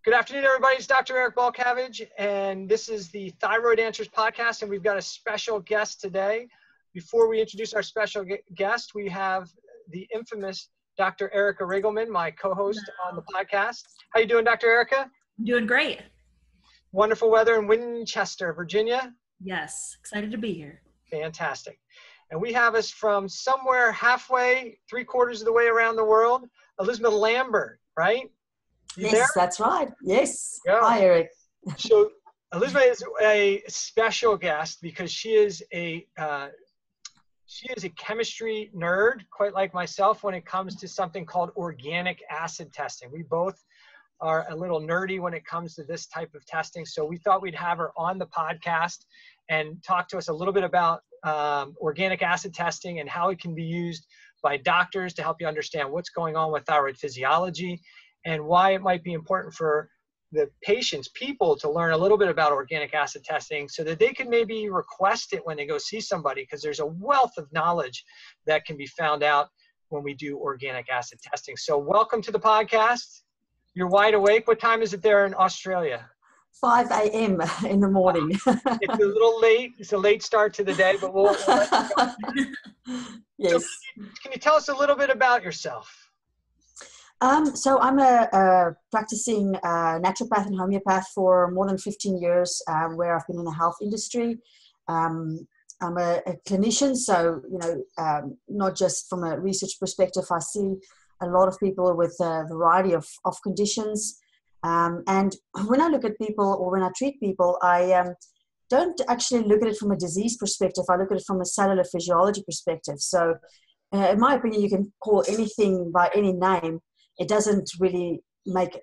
Good afternoon, everybody. It's Dr. Eric Balcavage, and this is the Thyroid Answers podcast, and we've got a special guest today. Before we introduce our special guest, we have the infamous Dr. Erica Riggleman, my co-host on the podcast. How you doing, Dr. Erica? I'm doing great. Wonderful weather in Winchester, Virginia. Yes, excited to be here. Fantastic. And we have us from somewhere halfway, 3/4 of the way around the world, Elizma Lambert, right? You yes, there? That's right. Yes. Yeah. Hi, Eric. So Elizma is a special guest because she is a chemistry nerd, quite like myself, when it comes to something called organic acid testing. We both are a little nerdy when it comes to this type of testing. So we thought we'd have her on the podcast and talk to us a little bit about organic acid testing and how it can be used by doctors to help you understand what's going on with thyroid physiology and why it might be important for the people to learn a little bit about organic acid testing so that they can maybe request it when they go see somebody, because there's a wealth of knowledge that can be found out when we do organic acid testing. So welcome to the podcast. You're wide awake. What time is it there in Australia? 5 a.m. in the morning. It's a little late. It's a late start to the day, but we'll let you go. Yes. So can you tell us a little bit about yourself? So I'm a practicing naturopath and homeopath for more than 15 years, where I've been in the health industry. I'm a clinician, so, not just from a research perspective, I see a lot of people with a variety of conditions. And when I look at people or when I treat people, I don't actually look at it from a disease perspective. I look at it from a cellular physiology perspective. So in my opinion, you can call anything by any name. It doesn't really matter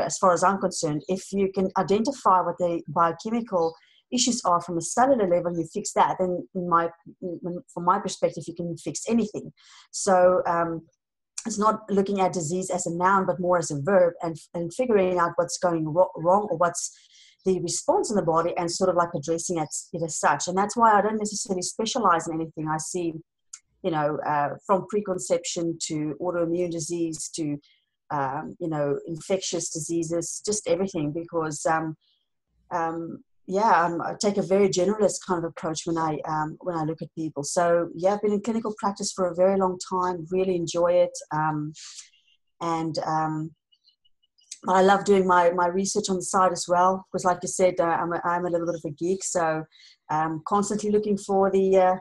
as far as I'm concerned. If you can identify what the biochemical issues are from a cellular level, you fix that, then from my perspective, you can fix anything. So it's not looking at disease as a noun, but more as a verb, and figuring out what's going wrong or what's the response in the body, and sort of like addressing it as such. And that's why I don't necessarily specialize in anything. I see from preconception to autoimmune disease to, infectious diseases, just everything, because, I take a very generalist kind of approach when I look at people. So, I've been in clinical practice for a very long time, really enjoy it. But I love doing my research on the side as well, because like you said, I'm a little bit of a geek, so I'm constantly looking for the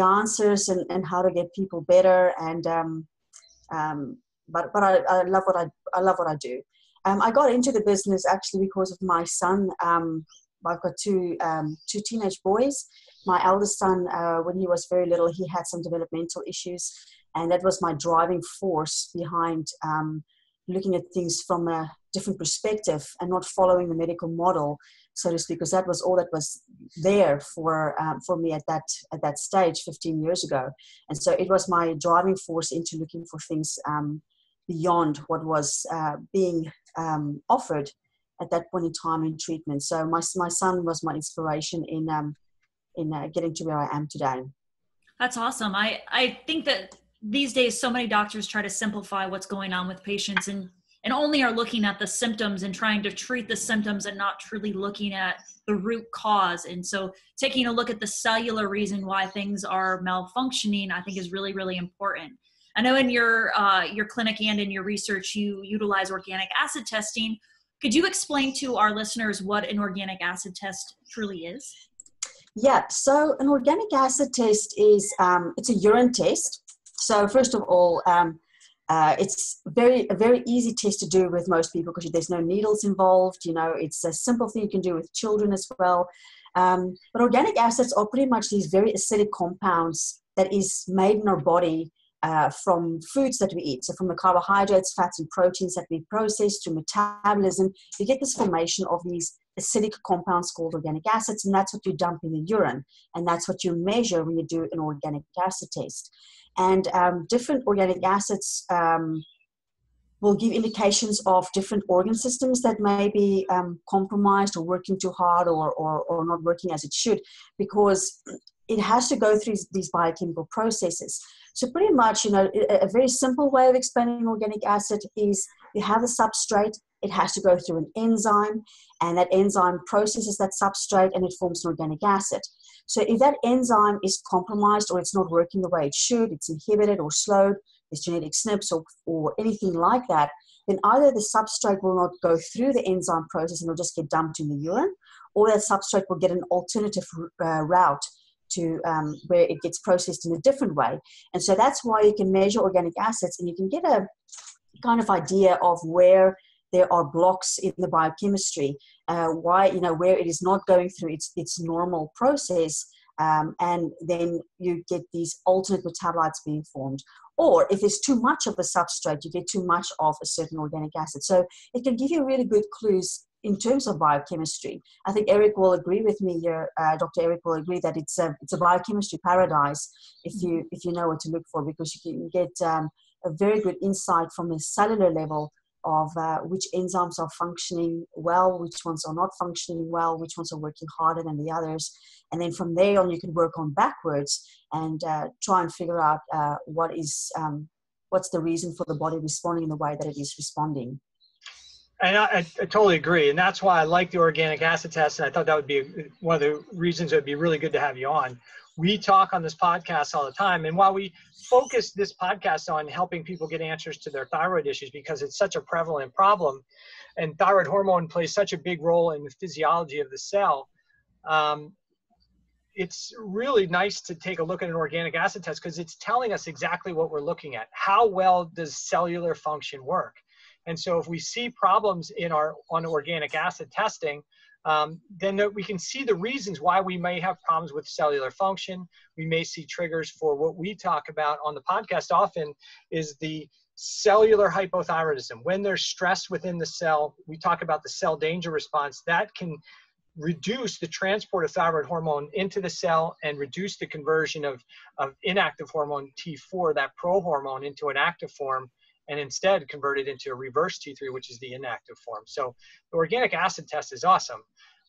answers and how to get people better. And but I love what I do. I got into the business actually because of my son. I've got two teenage boys. My eldest son, when he was very little, he had some developmental issues, and that was my driving force behind looking at things from a different perspective and not following the medical model, so to speak, because that was all that was there for me at that stage 15 years ago. And so it was my driving force into looking for things beyond what was being offered at that point in time in treatment. So my son was my inspiration in getting to where I am today. That's awesome. I think that these days so many doctors try to simplify what's going on with patients and only are looking at the symptoms and trying to treat the symptoms and not truly looking at the root cause. And so taking a look at the cellular reason why things are malfunctioning, I think, is really, really important. I know in your clinic and in your research, you utilize organic acid testing. Could you explain to our listeners what an organic acid test truly is? Yeah, so an organic acid test is it's a urine test. So first of all, it's a very easy test to do with most people because there's no needles involved. It's a simple thing you can do with children as well. But organic acids are pretty much these very acidic compounds that is made in our body from foods that we eat. So from the carbohydrates, fats, and proteins that we process through metabolism, you get this formation of these acidic compounds called organic acids, and that's what you dump in the urine. And that's what you measure when you do an organic acid test. And different organic acids will give indications of different organ systems that may be compromised or working too hard or not working as it should, because it has to go through these biochemical processes. So pretty much, a very simple way of explaining organic acid is you have the substrate, it has to go through an enzyme, and that enzyme processes that substrate and it forms an organic acid. So if that enzyme is compromised or it's not working the way it should, it's inhibited or slowed, there's genetic SNPs or anything like that, then either the substrate will not go through the enzyme process and it'll just get dumped in the urine, or that substrate will get an alternative route to where it gets processed in a different way. And so that's why you can measure organic acids and you can get a kind of idea of where there are blocks in the biochemistry, where it is not going through its normal process, and then you get these alternate metabolites being formed. Or if there's too much of a substrate, you get too much of a certain organic acid. So it can give you really good clues in terms of biochemistry. I think Eric will agree with me here. Dr. Eric will agree that it's a biochemistry paradise if you know what to look for, because you can get a very good insight from the cellular level of which enzymes are functioning well, which ones are not functioning well, which ones are working harder than the others. And then from there on, you can work on backwards and try and figure out what's the reason for the body responding in the way that it is responding. And I totally agree. And that's why I like the organic acid test. And I thought that would be one of the reasons it would be really good to have you on. We talk on this podcast all the time. And while we focus this podcast on helping people get answers to their thyroid issues, because it's such a prevalent problem, and thyroid hormone plays such a big role in the physiology of the cell, it's really nice to take a look at an organic acid test because it's telling us exactly what we're looking at. How well does cellular function work? And so if we see problems on organic acid testing, then we can see the reasons why we may have problems with cellular function. We may see triggers for what we talk about on the podcast often is the cellular hypothyroidism. When there's stress within the cell, we talk about the cell danger response. That can reduce the transport of thyroid hormone into the cell and reduce the conversion of inactive hormone T4, that prohormone, into an active form, and instead convert it into a reverse T3, which is the inactive form. So the organic acid test is awesome.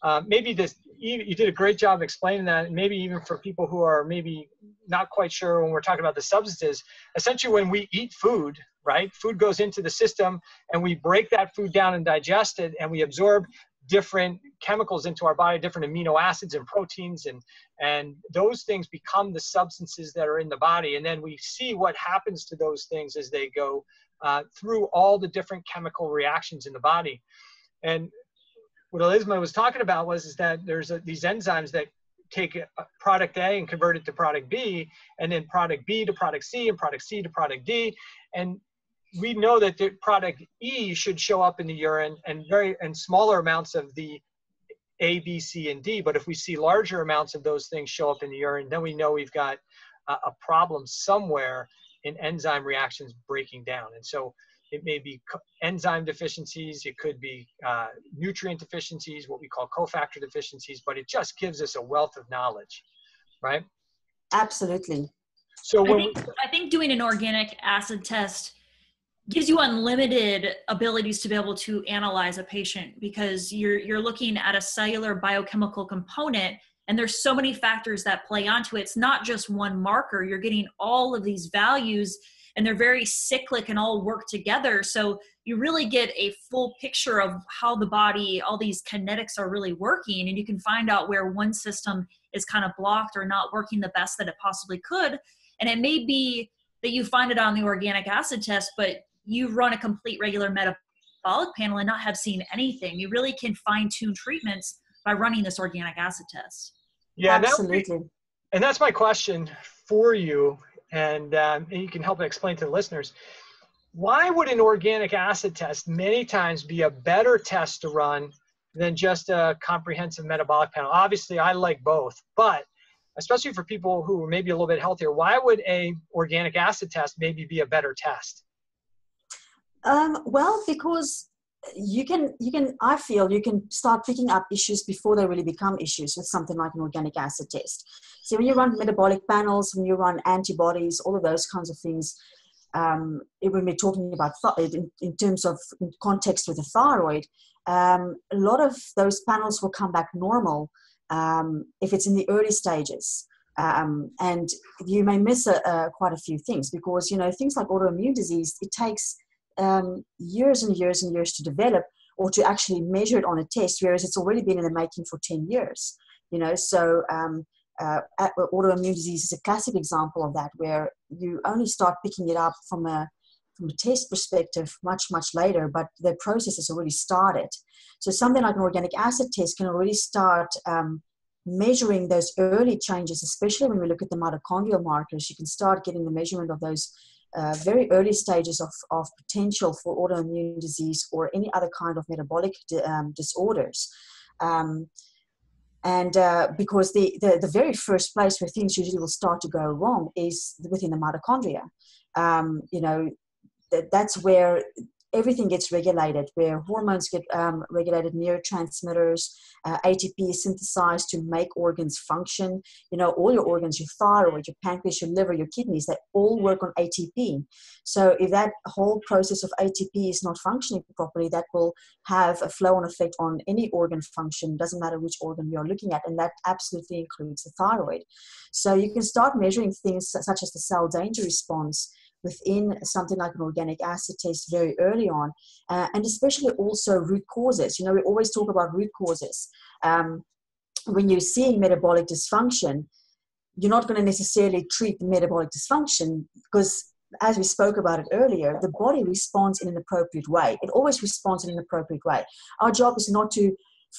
You did a great job explaining that. Maybe even for people who are maybe not quite sure when we're talking about the substances, essentially when we eat food, right? Food goes into the system and we break that food down and digest it, and we absorb different chemicals into our body, different amino acids and proteins, and those things become the substances that are in the body. And then we see what happens to those things as they go through all the different chemical reactions in the body. And what Elizma was talking about is that there's these enzymes that take product A and convert it to product B, and then product B to product C, and product C to product D. And we know that the product E should show up in the urine and smaller amounts of the A, B, C, and D. But if we see larger amounts of those things show up in the urine, then we know we've got a problem somewhere in enzyme reactions breaking down. And so it may be enzyme deficiencies, it could be nutrient deficiencies, what we call cofactor deficiencies, but it just gives us a wealth of knowledge, right? Absolutely. So I think doing an organic acid test gives you unlimited abilities to be able to analyze a patient, because you're looking at a cellular biochemical component, and there's so many factors that play onto it. It's not just one marker. You're getting all of these values, and they're very cyclic and all work together. So you really get a full picture of how the body, all these kinetics are really working, and you can find out where one system is kind of blocked or not working the best that it possibly could. And it may be that you find it on the organic acid test, but you run a complete regular metabolic panel and not have seen anything. You really can fine-tune treatments by running this organic acid test. Yeah, absolutely. And that's my question for you, and you can help explain to the listeners. Why would an organic acid test many times be a better test to run than just a comprehensive metabolic panel? Obviously, I like both, but especially for people who are maybe a little bit healthier, why would a organic acid test maybe be a better test? Well, because I feel you can start picking up issues before they really become issues with something like an organic acid test. So when you run metabolic panels, when you run antibodies, all of those kinds of things, when we're talking about in terms of context with the thyroid, a lot of those panels will come back normal if it's in the early stages. And you may miss quite a few things because, things like autoimmune disease, it takes years and years and years to develop or to actually measure it on a test, whereas it's already been in the making for 10 years. So autoimmune disease is a classic example of that, where you only start picking it up from a test perspective much later, but the process has already started. So something like an organic acid test can already start measuring those early changes, especially when we look at the mitochondrial markers. You can start getting the measurement of those very early stages of potential for autoimmune disease or any other kind of metabolic disorders. Because the very first place where things usually will start to go wrong is within the mitochondria. That's where everything gets regulated, where hormones get regulated, neurotransmitters, ATP is synthesized to make organs function. All your organs, your thyroid, your pancreas, your liver, your kidneys, they all work on ATP. So if that whole process of ATP is not functioning properly, that will have a flow-on effect on any organ function. Doesn't matter which organ you're looking at, and that absolutely includes the thyroid. So you can start measuring things such as the cell danger response within something like an organic acid test very early on, and especially also root causes. We always talk about root causes. When you're seeing metabolic dysfunction, you're not going to necessarily treat the metabolic dysfunction because, as we spoke about it earlier, the body responds in an appropriate way. It always responds in an appropriate way. Our job is not to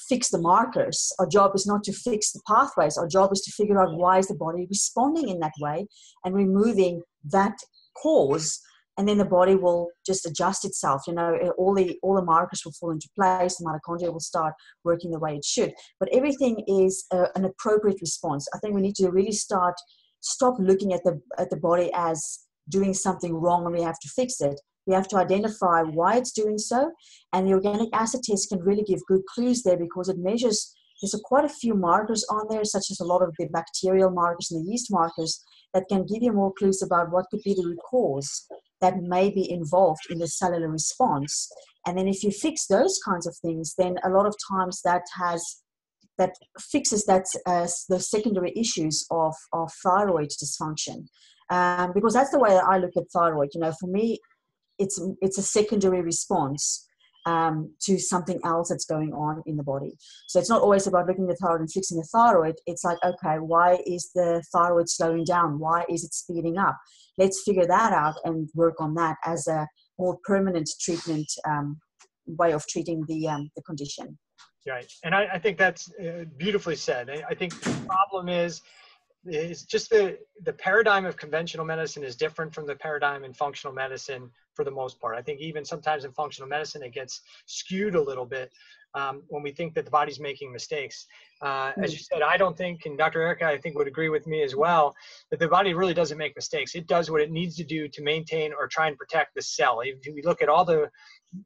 fix the markers. Our job is not to fix the pathways. Our job is to figure out why is the body responding in that way and removing that cause, and then the body will just adjust itself. All the markers will fall into place. The mitochondria will start working the way it should. But everything is an appropriate response. I think we need to really stop looking at the body as doing something wrong and we have to fix it. We have to identify why it's doing so, and the organic acid test can really give good clues there because it measures. There's quite a few markers on there, such as a lot of the bacterial markers and the yeast markers, that can give you more clues about what could be the root cause that may be involved in the cellular response. And then if you fix those kinds of things, then a lot of times that fixes those secondary issues of thyroid dysfunction. Because that's the way that I look at thyroid. For me, it's a secondary response to something else that's going on in the body. So it's not always about looking at the thyroid and fixing the thyroid. It's like, okay, why is the thyroid slowing down? Why is it speeding up? Let's figure that out and work on that as a more permanent treatment way of treating the condition. Right. And I think that's beautifully said. I think the problem is just the paradigm of conventional medicine is different from the paradigm in functional medicine for the most part. I think even sometimes in functional medicine, it gets skewed a little bit when we think that the body's making mistakes. As you said, I don't think, and Dr. Erica, I think would agree with me as well, that the body really doesn't make mistakes. It does what it needs to do to maintain or try and protect the cell. If we look at all the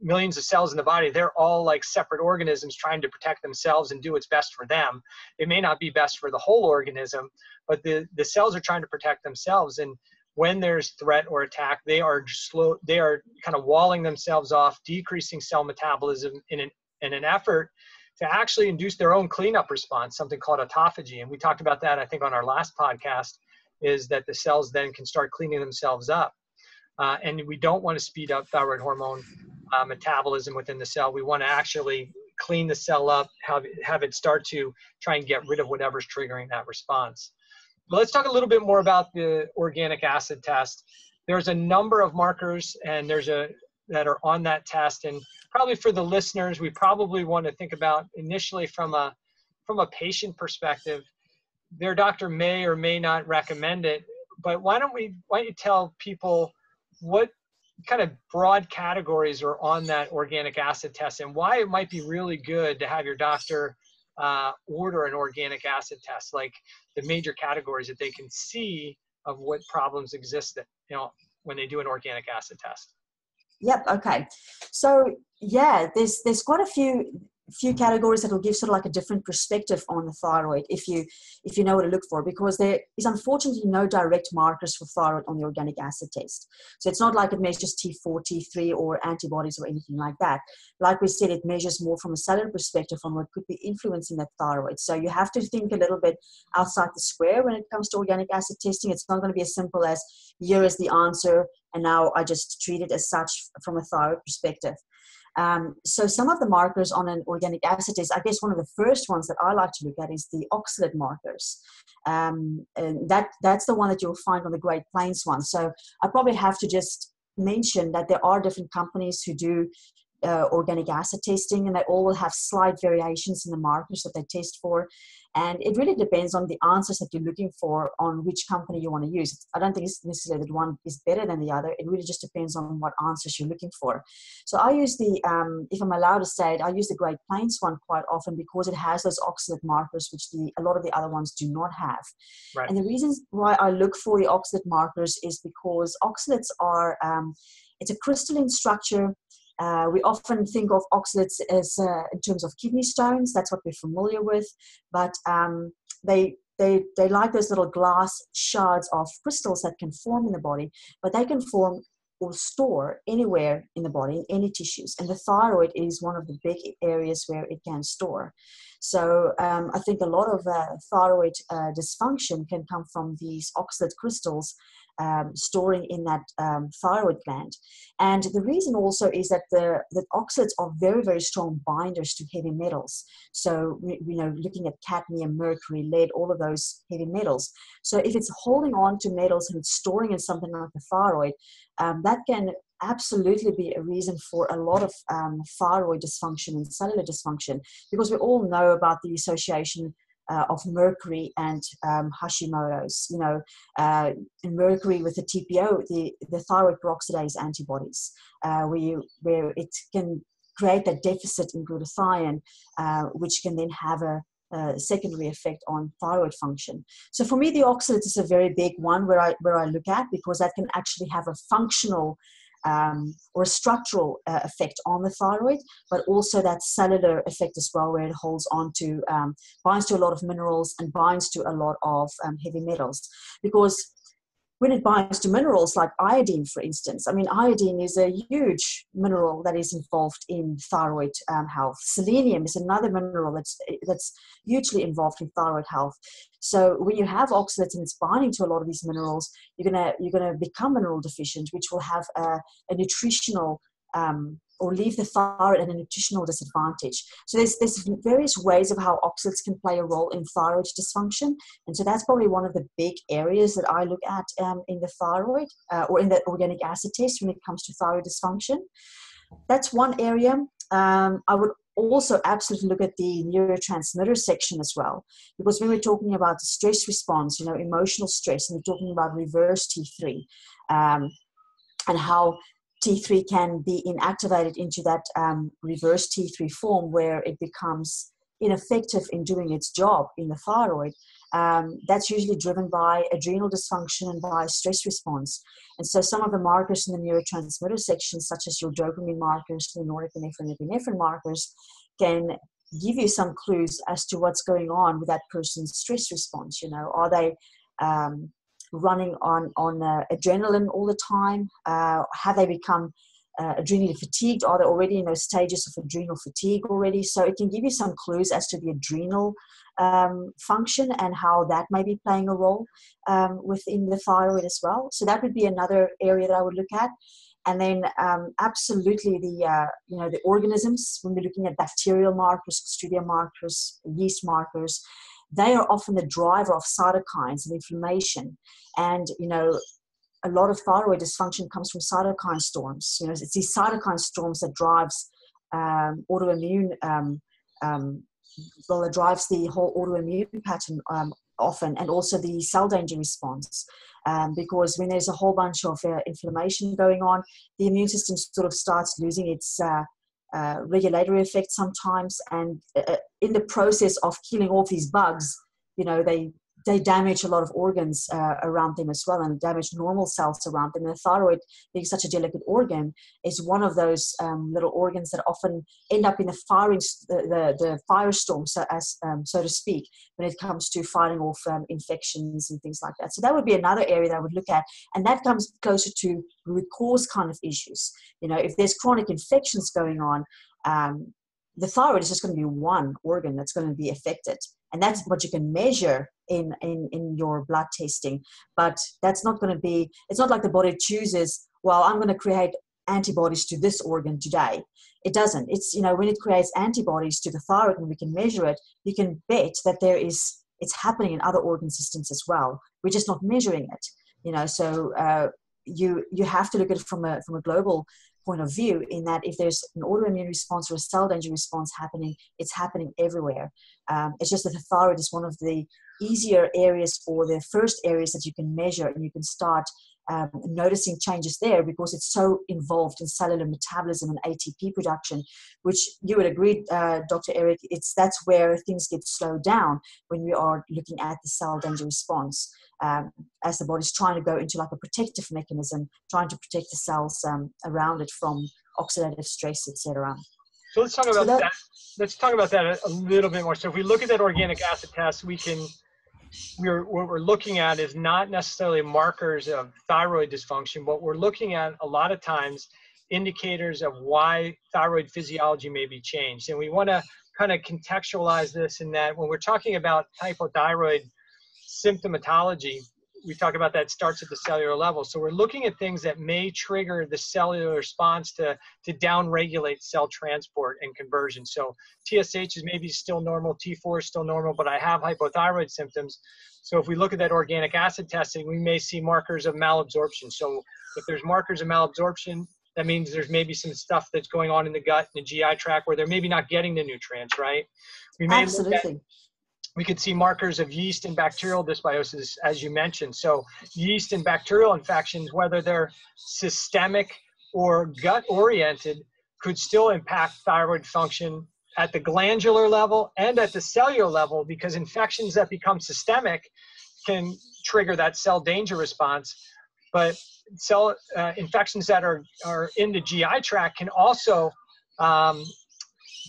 millions of cells in the body, they're all like separate organisms trying to protect themselves and do what's best for them. It may not be best for the whole organism, but the cells are trying to protect themselves. And when there's threat or attack, they are kind of walling themselves off, decreasing cell metabolism in an effort to actually induce their own cleanup response, something called autophagy. And we talked about that, I think, on our last podcast, is that the cells then can start cleaning themselves up. And we don't want to speed up thyroid hormone metabolism within the cell. We want to actually clean the cell up, have it start to try and get rid of whatever's triggering that response. But let's talk a little bit more about the organic acid test. There's a number of markers and that are on that test. And probably for the listeners, we probably want to think about initially from a patient perspective. Their doctor may or may not recommend it, but why don't you tell people what kind of broad categories are on that organic acid test and why it might be really good to have your doctor order an organic acid test, like the major categories that they can see of what problems exist that, when they do an organic acid test. Yep. Okay. So yeah, there's quite a few categories that will give sort of like a different perspective on the thyroid if you know what to look for, because there is unfortunately no direct markers for thyroid on the organic acid test. So it's not like it measures T4, T3 or antibodies or anything like that. Like we said, it measures more from a cellular perspective on what could be influencing that thyroid. So you have to think a little bit outside the square when it comes to organic acid testing. It's not going to be as simple as here is the answer, and now I just treat it as such from a thyroid perspective. So some of the markers on an organic acid test, I guess one of the first ones that I like to look at is the oxalate markers. And that's the one that you'll find on the Great Plains one. So I probably have to just mention that there are different companies who do organic acid testing, and they all will have slight variations in the markers that they test for. And it really depends on the answers that you're looking for on which company you want to use. I don't think it's necessarily that one is better than the other. It really just depends on what answers you're looking for. So I use the, if I'm allowed to say it, I use the Great Plains one quite often because it has those oxalate markers, which a lot of the other ones do not have. Right. And the reasons why I look for the oxalate markers is because oxalates are, it's a crystalline structure. We often think of oxalates as in terms of kidney stones. That's what we're familiar with. But they like those little glass shards of crystals that can form in the body, but they can form or store anywhere in the body, in any tissues. And the thyroid is one of the big areas where it can store. So I think a lot of thyroid dysfunction can come from these oxalate crystals storing in that thyroid gland. And the reason also is that the oxalates are very, very strong binders to heavy metals. So, looking at cadmium, mercury, lead, all of those heavy metals. So if it's holding on to metals and it's storing in something like the thyroid, that can absolutely be a reason for a lot of thyroid dysfunction and cellular dysfunction, because we all know about the association of mercury and Hashimoto's, and mercury with the TPO, the thyroid peroxidase antibodies, where it can create that deficit in glutathione, which can then have a secondary effect on thyroid function. So for me, the oxalates is a very big one where I look at, because that can actually have a functional or a structural effect on the thyroid, but also that cellular effect as well, where it holds on to, binds to a lot of minerals and binds to a lot of heavy metals. Because when it binds to minerals like iodine, for instance, iodine is a huge mineral that is involved in thyroid health. Selenium is another mineral that's hugely involved in thyroid health. So when you have oxalates and it's binding to a lot of these minerals, you're gonna become mineral deficient, which will have a nutritional or leave the thyroid at a nutritional disadvantage. So there's various ways of how oxalates can play a role in thyroid dysfunction. And so that's probably one of the big areas that I look at in the thyroid or in the organic acid test when it comes to thyroid dysfunction. That's one area. I would also absolutely look at the neurotransmitter section as well, because when we're talking about the stress response, emotional stress, and we're talking about reverse T3 and how T3 can be inactivated into that reverse T3 form, where it becomes ineffective in doing its job in the thyroid. That's usually driven by adrenal dysfunction and by stress response. And so some of the markers in the neurotransmitter section, such as your dopamine markers, the norepinephrine and epinephrine markers, can give you some clues as to what's going on with that person's stress response. Are they running on adrenaline all the time? Have they become adrenally fatigued? Are they already in those stages of adrenal fatigue already? So it can give you some clues as to the adrenal function and how that may be playing a role within the thyroid as well. So that would be another area that I would look at. And then absolutely the organisms, when we're looking at bacterial markers, Clostridium markers, yeast markers, they are often the driver of cytokines and inflammation. And, a lot of thyroid dysfunction comes from cytokine storms. It's these cytokine storms that drives autoimmune, it drives the whole autoimmune pattern often, and also the cell danger response. Because when there's a whole bunch of inflammation going on, the immune system sort of starts losing its regulatory effect sometimes, and in the process of killing off these bugs, they damage a lot of organs around them as well, and damage normal cells around them. And the thyroid, being such a delicate organ, is one of those little organs that often end up in the firestorm, so to speak, when it comes to fighting off infections and things like that. So that would be another area that I would look at, and that comes closer to root cause kind of issues. If there's chronic infections going on, the thyroid is just going to be one organ that's going to be affected. And that's what you can measure in your blood testing. But that's not going to be, it's not like the body chooses, well, I'm going to create antibodies to this organ today. It doesn't. It's, when it creates antibodies to the thyroid and we can measure it, you can bet that it's happening in other organ systems as well. We're just not measuring it, so you have to look at it from a global point of view, in that if there's an autoimmune response or a cell danger response happening, it's happening everywhere. It's just that the thyroid is one of the easier areas, or the first areas that you can measure, and you can start noticing changes there because it's so involved in cellular metabolism and ATP production, which you would agree, Dr. Eric, that's where things get slowed down when we are looking at the cell danger response, as the body's trying to go into like a protective mechanism, trying to protect the cells around it from oxidative stress, etc. So let's talk about that. Let's talk about that a little bit more. So if we look at that organic acid test, what we're looking at is not necessarily markers of thyroid dysfunction. What we're looking at a lot of times, indicators of why thyroid physiology may be changed. And we want to kind of contextualize this in that when we're talking about hypothyroid symptomatology, we talk about that starts at the cellular level. So we're looking at things that may trigger the cellular response to downregulate cell transport and conversion. So TSH is maybe still normal, T4 is still normal, but I have hypothyroid symptoms. So if we look at that organic acid testing, we may see markers of malabsorption. So if there's markers of malabsorption, that means there's maybe some stuff that's going on in the gut and the GI tract where they're maybe not getting the nutrients, right? We may Absolutely. We could see markers of yeast and bacterial dysbiosis, as you mentioned. So yeast and bacterial infections, whether they're systemic or gut-oriented, could still impact thyroid function at the glandular level and at the cellular level, because infections that become systemic can trigger that cell danger response. But cell infections that are in the GI tract can also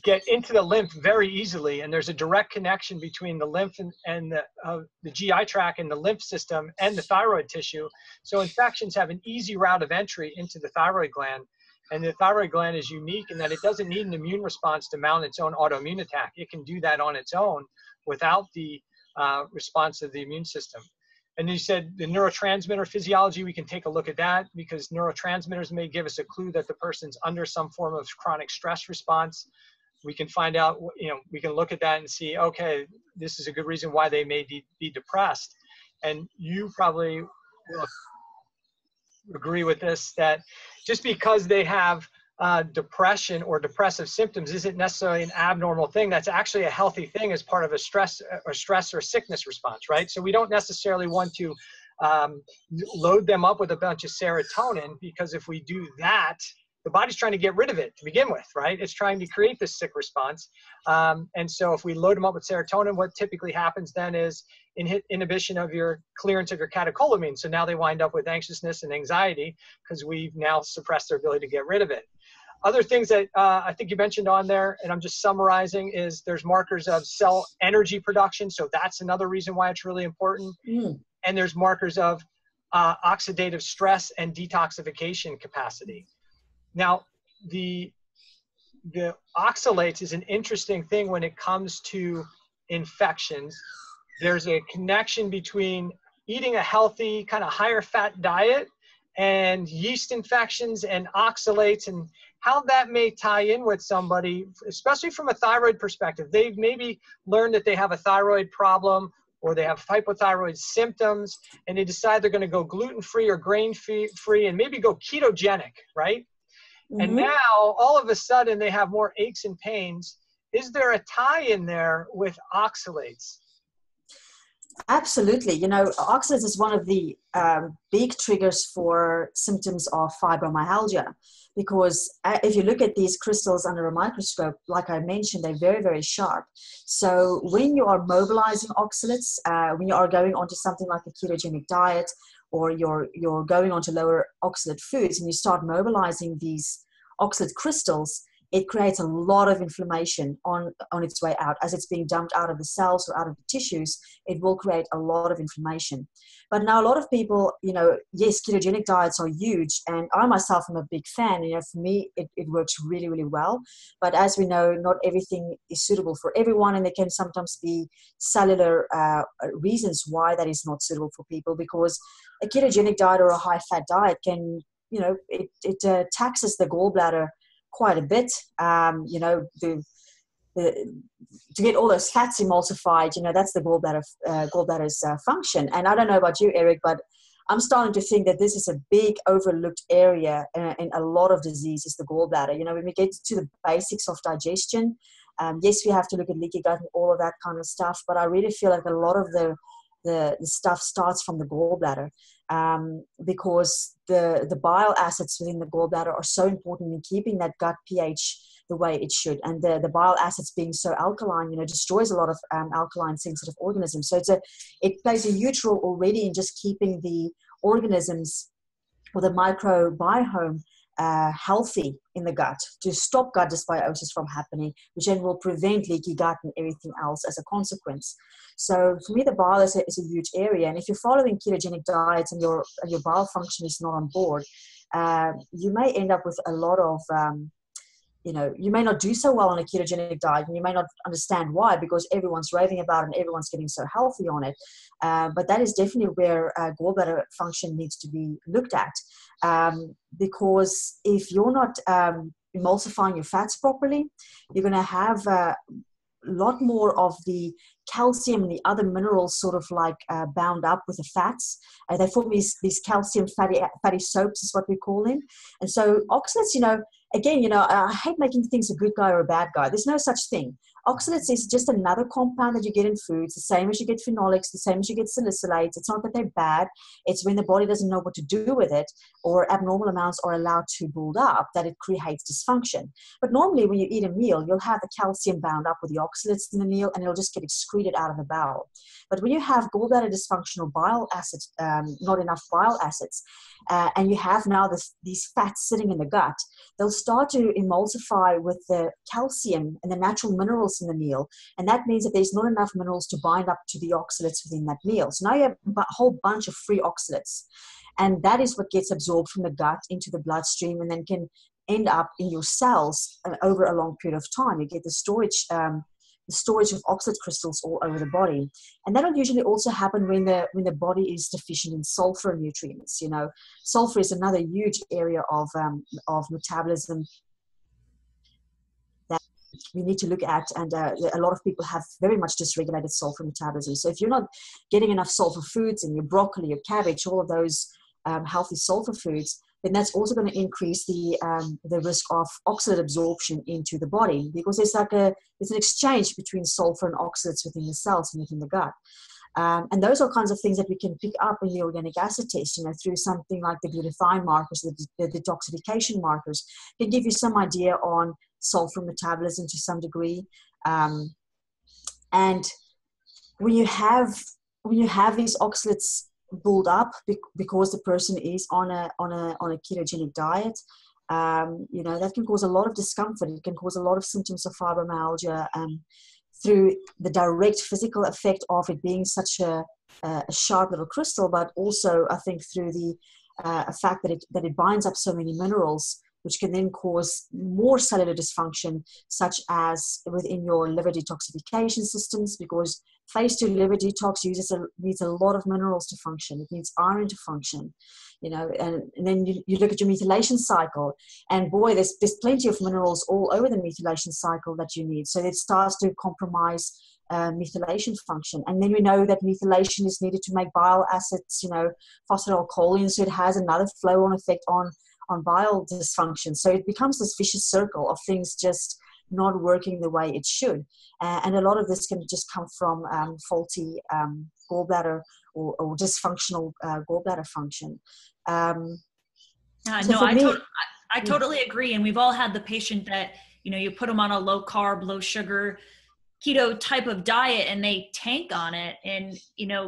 get into the lymph very easily, and there's a direct connection between the lymph and the GI tract and the lymph system and the thyroid tissue. So infections have an easy route of entry into the thyroid gland, and the thyroid gland is unique in that it doesn't need an immune response to mount its own autoimmune attack. It can do that on its own without the response of the immune system. And you said the neurotransmitter physiology, we can take a look at that, because neurotransmitters may give us a clue that the person's under some form of chronic stress response. We can find out, we can look at that and see, okay, this is a good reason why they may be depressed. And you probably will agree with this, that just because they have depression or depressive symptoms isn't necessarily an abnormal thing. That's actually a healthy thing as part of a stress or sickness response, right? So we don't necessarily want to load them up with a bunch of serotonin, because if we do that, the body's trying to get rid of it to begin with, right? It's trying to create this sick response. And so if we load them up with serotonin, what typically happens then is inhibition of your clearance of your catecholamine. So now they wind up with anxiousness and anxiety because we've now suppressed their ability to get rid of it. Other things that I think you mentioned on there, and I'm just summarizing, is there's markers of cell energy production. So that's another reason why it's really important. And there's markers of oxidative stress and detoxification capacity. Now, the oxalates is an interesting thing when it comes to infections. There's a connection between eating a healthy, kind of higher fat diet and yeast infections and oxalates, and how that may tie in with somebody, especially from a thyroid perspective. They've maybe learned that they have a thyroid problem, or they have hypothyroid symptoms, and they decide they're going to go gluten-free or grain-free and maybe go ketogenic, right? And now, all of a sudden, they have more aches and pains. Is there a tie in there with oxalates? Absolutely. Oxalates is one of the big triggers for symptoms of fibromyalgia, because if you look at these crystals under a microscope, like I mentioned, they're very, very sharp. So when you are mobilizing oxalates, when you are going onto something like a ketogenic diet, or you're going on to lower oxalate foods, and you start mobilizing these oxalate crystals, it creates a lot of inflammation on its way out. As it's being dumped out of the cells or out of the tissues, it will create a lot of inflammation. But now a lot of people, yes, ketogenic diets are huge, and I myself am a big fan. For me, it works really, really well. But as we know, not everything is suitable for everyone, and there can sometimes be cellular reasons why that is not suitable for people, because a ketogenic diet or a high-fat diet can it taxes the gallbladder quite a bit. To get all those fats emulsified, that's the gallbladder's function. And I don't know about you, Eric, but I'm starting to think that this is a big overlooked area in a lot of diseases, the gallbladder. When we get to the basics of digestion, yes, we have to look at leaky gut and all of that kind of stuff, but I really feel like a lot of the stuff starts from the gallbladder, because the bile acids within the gallbladder are so important in keeping that gut pH the way it should. And the bile acids being so alkaline, destroys a lot of alkaline sensitive organisms. So it plays a huge role already in just keeping the organisms or the microbiome healthy in the gut, to stop gut dysbiosis from happening, which then will prevent leaky gut and everything else as a consequence. So for me, the bile is a huge area. And if you're following ketogenic diets and your bile function is not on board, you may end up with a lot of you may not do so well on a ketogenic diet, and you may not understand why, because everyone's raving about it and everyone's getting so healthy on it. But that is definitely where gallbladder function needs to be looked at, because if you're not emulsifying your fats properly, you're going to have a lot more of the calcium and the other minerals sort of like bound up with the fats. They form these calcium fatty soaps is what we call them. And so oxalates, again, I hate making things a good guy or a bad guy. There's no such thing. Oxalates is just another compound that you get in foods, the same as you get phenolics, the same as you get salicylates. It's not that they're bad. It's when the body doesn't know what to do with it, or abnormal amounts are allowed to build up, that it creates dysfunction. But normally when you eat a meal, you'll have the calcium bound up with the oxalates in the meal, and it'll just get excreted out of the bowel. But when you have gallbladder dysfunctional bile acids, not enough bile acids, and you have now these fats sitting in the gut, they'll start to emulsify with the calcium and the natural minerals in the meal. And that means that there's not enough minerals to bind up to the oxalates within that meal. So now you have a whole bunch of free oxalates. And that is what gets absorbed from the gut into the bloodstream, and then can end up in your cells over a long period of time. You get the storage of oxalate crystals all over the body. And that'll usually also happen when the body is deficient in sulfur nutrients. Sulfur is another huge area of metabolism that we need to look at, and a lot of people have very much dysregulated sulfur metabolism. So if you're not getting enough sulfur foods in your broccoli, your cabbage, all of those healthy sulfur foods, then that's also going to increase the risk of oxalate absorption into the body, because there's an exchange between sulfur and oxalates within the cells and within the gut. And those are kinds of things that we can pick up in the organic acid test, through something like the glutathione markers, the detoxification markers, can give you some idea on sulfur metabolism to some degree. And when you have these oxalates build up because the person is on a ketogenic diet, that can cause a lot of discomfort. It can cause a lot of symptoms of fibromyalgia, through the direct physical effect of it being such a sharp little crystal, but also I think through the fact that it binds up so many minerals, which can then cause more cellular dysfunction, such as within your liver detoxification systems, because phase 2 liver detox needs a lot of minerals to function. It needs iron to function, and then you look at your methylation cycle, and boy, there's plenty of minerals all over the methylation cycle that you need. So it starts to compromise methylation function. And then we know that methylation is needed to make bile acids, phosphatidylcholine, so it has another flow-on effect on bile dysfunction. So it becomes this vicious circle of things just not working the way it should. And a lot of this can just come from faulty gallbladder or dysfunctional gallbladder function. I totally agree. And we've all had the patient that, you put them on a low carb, low sugar, keto type of diet, and they tank on it. And,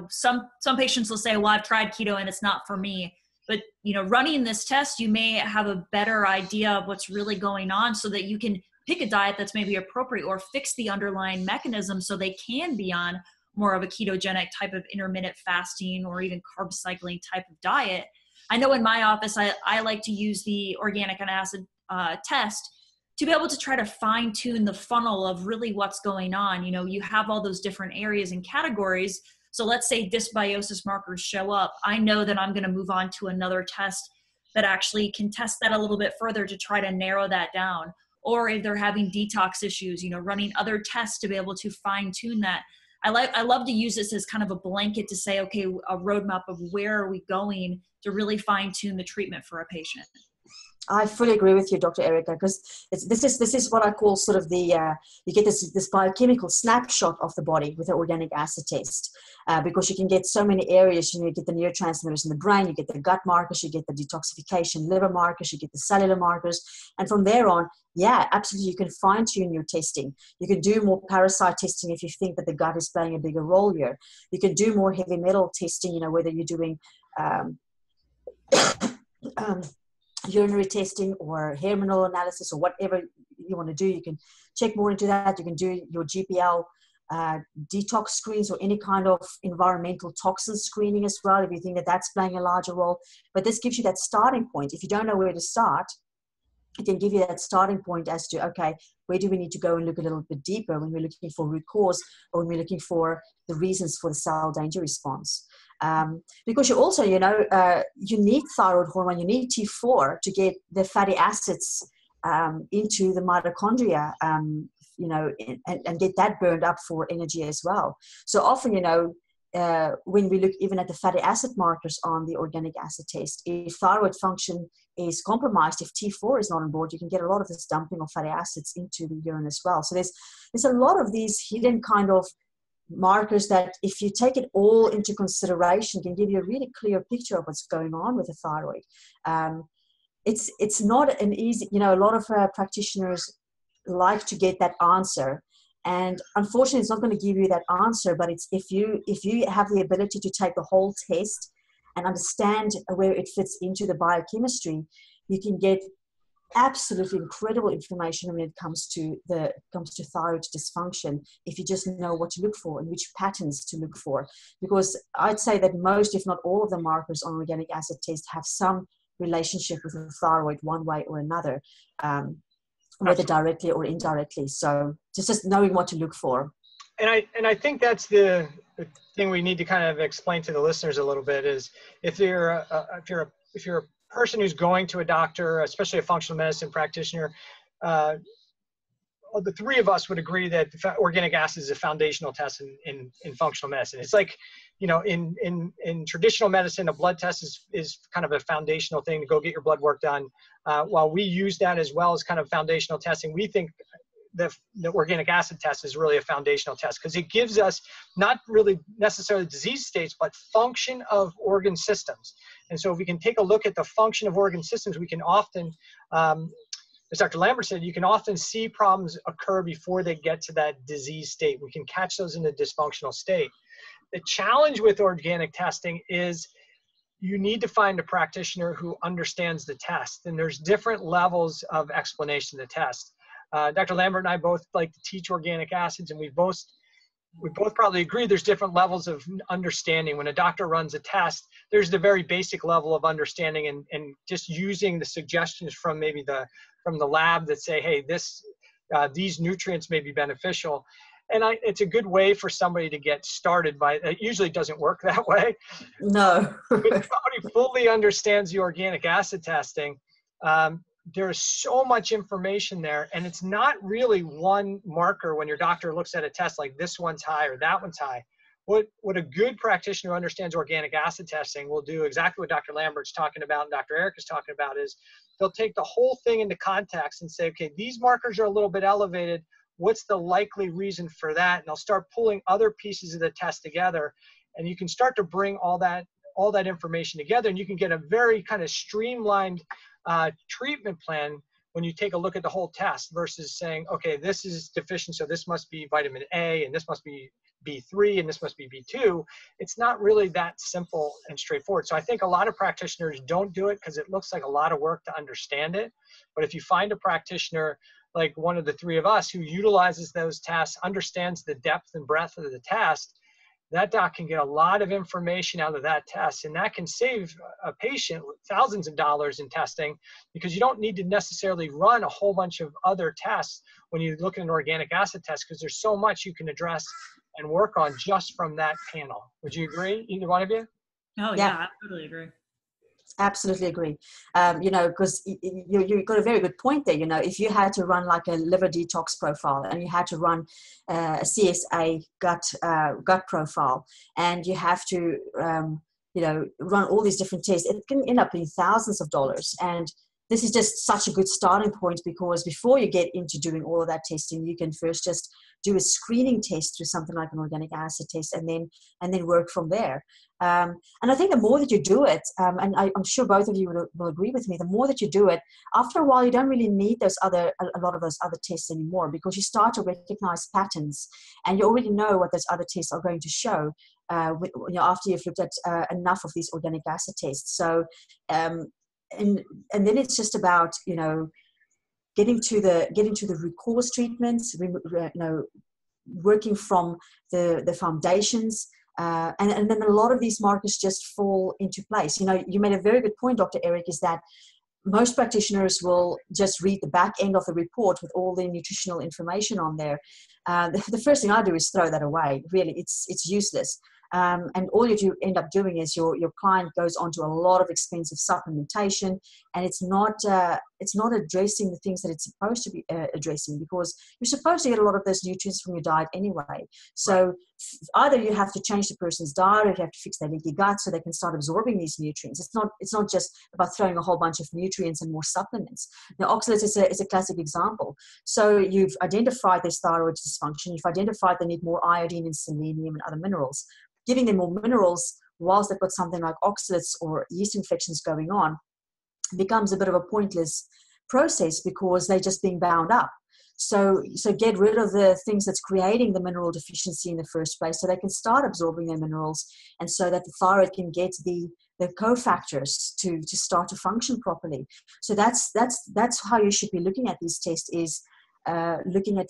some patients will say, well, I've tried keto and it's not for me. But, running this test, you may have a better idea of what's really going on, so that you can pick a diet that's maybe appropriate, or fix the underlying mechanism so they can be on more of a ketogenic type of intermittent fasting, or even carb cycling type of diet. I know in my office, I like to use the organic and acid test to be able to try to fine tune the funnel of really what's going on. You have all those different areas and categories. So let's say dysbiosis markers show up. I know that I'm going to move on to another test that actually can test that a little bit further to try to narrow that down. Or if they're having detox issues, running other tests to be able to fine tune that. I love to use this as kind of a blanket to say, okay, a roadmap of where are we going to really fine tune the treatment for a patient. I fully agree with you, Dr. Erica, because this is what I call sort of the you get this biochemical snapshot of the body with the organic acid test, because you can get so many areas. You get the neurotransmitters in the brain, you get the gut markers, you get the detoxification liver markers, you get the cellular markers, and from there on, yeah, absolutely, you can fine tune your testing. You can do more parasite testing if you think that the gut is playing a bigger role here. You can do more heavy metal testing. Whether you're doing urinary testing or hair mineral analysis or whatever you want to do. You can check more into that. You can do your GPL detox screens or any kind of environmental toxin screening as well if you think that that's playing a larger role. But this gives you that starting point. If you don't know where to start, it can give you that starting point as to, okay, where do we need to go and look a little bit deeper when we're looking for root cause or when we're looking for the reasons for the cell danger response. Because you also, you need thyroid hormone, you need T4 to get the fatty acids into the mitochondria, and get that burned up for energy as well. So often, when we look even at the fatty acid markers on the organic acid test, if thyroid function is compromised, if T4 is not on board, you can get a lot of this dumping of fatty acids into the urine as well. So there's a lot of these hidden kind of markers that, if you take it all into consideration, can give you a really clear picture of what's going on with the thyroid. It's not an easy, a lot of practitioners like to get that answer, and unfortunately it's not going to give you that answer. But it's if you have the ability to take the whole test and understand where it fits into the biochemistry, you can get absolutely incredible information when it comes to thyroid dysfunction, if you just know what to look for and which patterns to look for. Because I'd say that most, if not all, of the markers on organic acid test have some relationship with the thyroid one way or another, whether directly or indirectly. So just knowing what to look for. And I think that's the thing we need to kind of explain to the listeners a little bit is if you're a person who's going to a doctor, especially a functional medicine practitioner, the three of us would agree that organic acid is a foundational test in functional medicine. It's like, in traditional medicine, a blood test is kind of a foundational thing to go get your blood work done. While we use that as well as kind of foundational testing, we think the organic acid test is really a foundational test because it gives us not really necessarily disease states, but function of organ systems. And so if we can take a look at the function of organ systems, we can often, as Dr. Lambert said, you can often see problems occur before they get to that disease state. We can catch those in the dysfunctional state. The challenge with organic testing is you need to find a practitioner who understands the test, and there's different levels of explanation of the test. Dr. Lambert and I both like to teach organic acids, and we both probably agree there's different levels of understanding. When a doctor runs a test, there's the very basic level of understanding and just using the suggestions from maybe from the lab that say, hey, these nutrients may be beneficial. And it's a good way for somebody to get started it usually doesn't work that way. No. But if somebody fully understands the organic acid testing, there's so much information there, and it's not really one marker when your doctor looks at a test like this one's high or that one's high. What a good practitioner who understands organic acid testing will do exactly what Dr. Lambert's talking about and Dr. Eric is talking about is they'll take the whole thing into context and say, okay, these markers are a little bit elevated. What's the likely reason for that? And they'll start pulling other pieces of the test together, and you can start to bring all that information together, and you can get a very kind of streamlined treatment plan when you take a look at the whole test versus saying, okay, this is deficient, so this must be vitamin A, and this must be B3, and this must be B2. It's not really that simple and straightforward. So I think a lot of practitioners don't do it because it looks like a lot of work to understand it. But if you find a practitioner like one of the three of us who utilizes those tests, understands the depth and breadth of the test, that doc can get a lot of information out of that test, and that can save a patient thousands of dollars in testing because you don't need to necessarily run a whole bunch of other tests when you look at an organic acid test because there's so much you can address and work on just from that panel. Would you agree, either one of you? Oh, yeah, I totally agree. Absolutely agree. You know, because you've got a very good point there. You know, if you had to run like a liver detox profile, and you had to run a CSA gut profile, and you have to you know, run all these different tests, it can end up being thousands of dollars. And this is just such a good starting point, because before you get into doing all of that testing, you can first just do a screening test through something like an organic acid test, and then work from there. And I think the more that you do it, and I'm sure both of you will agree with me, the more that you do it, after a while, you don't really need a lot of those other tests anymore, because you start to recognize patterns, and you already know what those other tests are going to show. You know, after you've looked at enough of these organic acid tests. So, and then it's just about, you know, getting to the root cause treatments, you know, working from the foundations, and then a lot of these markers just fall into place. You know, you made a very good point, Dr. Eric, is that most practitioners will just read the back end of the report with all the nutritional information on there. The first thing I do is throw that away. Really, it's useless. And all you end up doing is your client goes on to a lot of expensive supplementation, and it's not addressing the things that it's supposed to be addressing, because you're supposed to get a lot of those nutrients from your diet anyway. So either you have to change the person's diet, or you have to fix their leaky gut so they can start absorbing these nutrients. It's not just about throwing a whole bunch of nutrients and more supplements. Now, oxalates is a classic example. So you've identified this thyroid dysfunction, you've identified they need more iodine and selenium and other minerals. Giving them more minerals whilst they've got something like oxalates or yeast infections going on becomes a bit of a pointless process, because they're just being bound up. So get rid of the things that's creating the mineral deficiency in the first place, so they can start absorbing their minerals, and so that the thyroid can get the cofactors to start to function properly. So that's how you should be looking at these tests, is looking at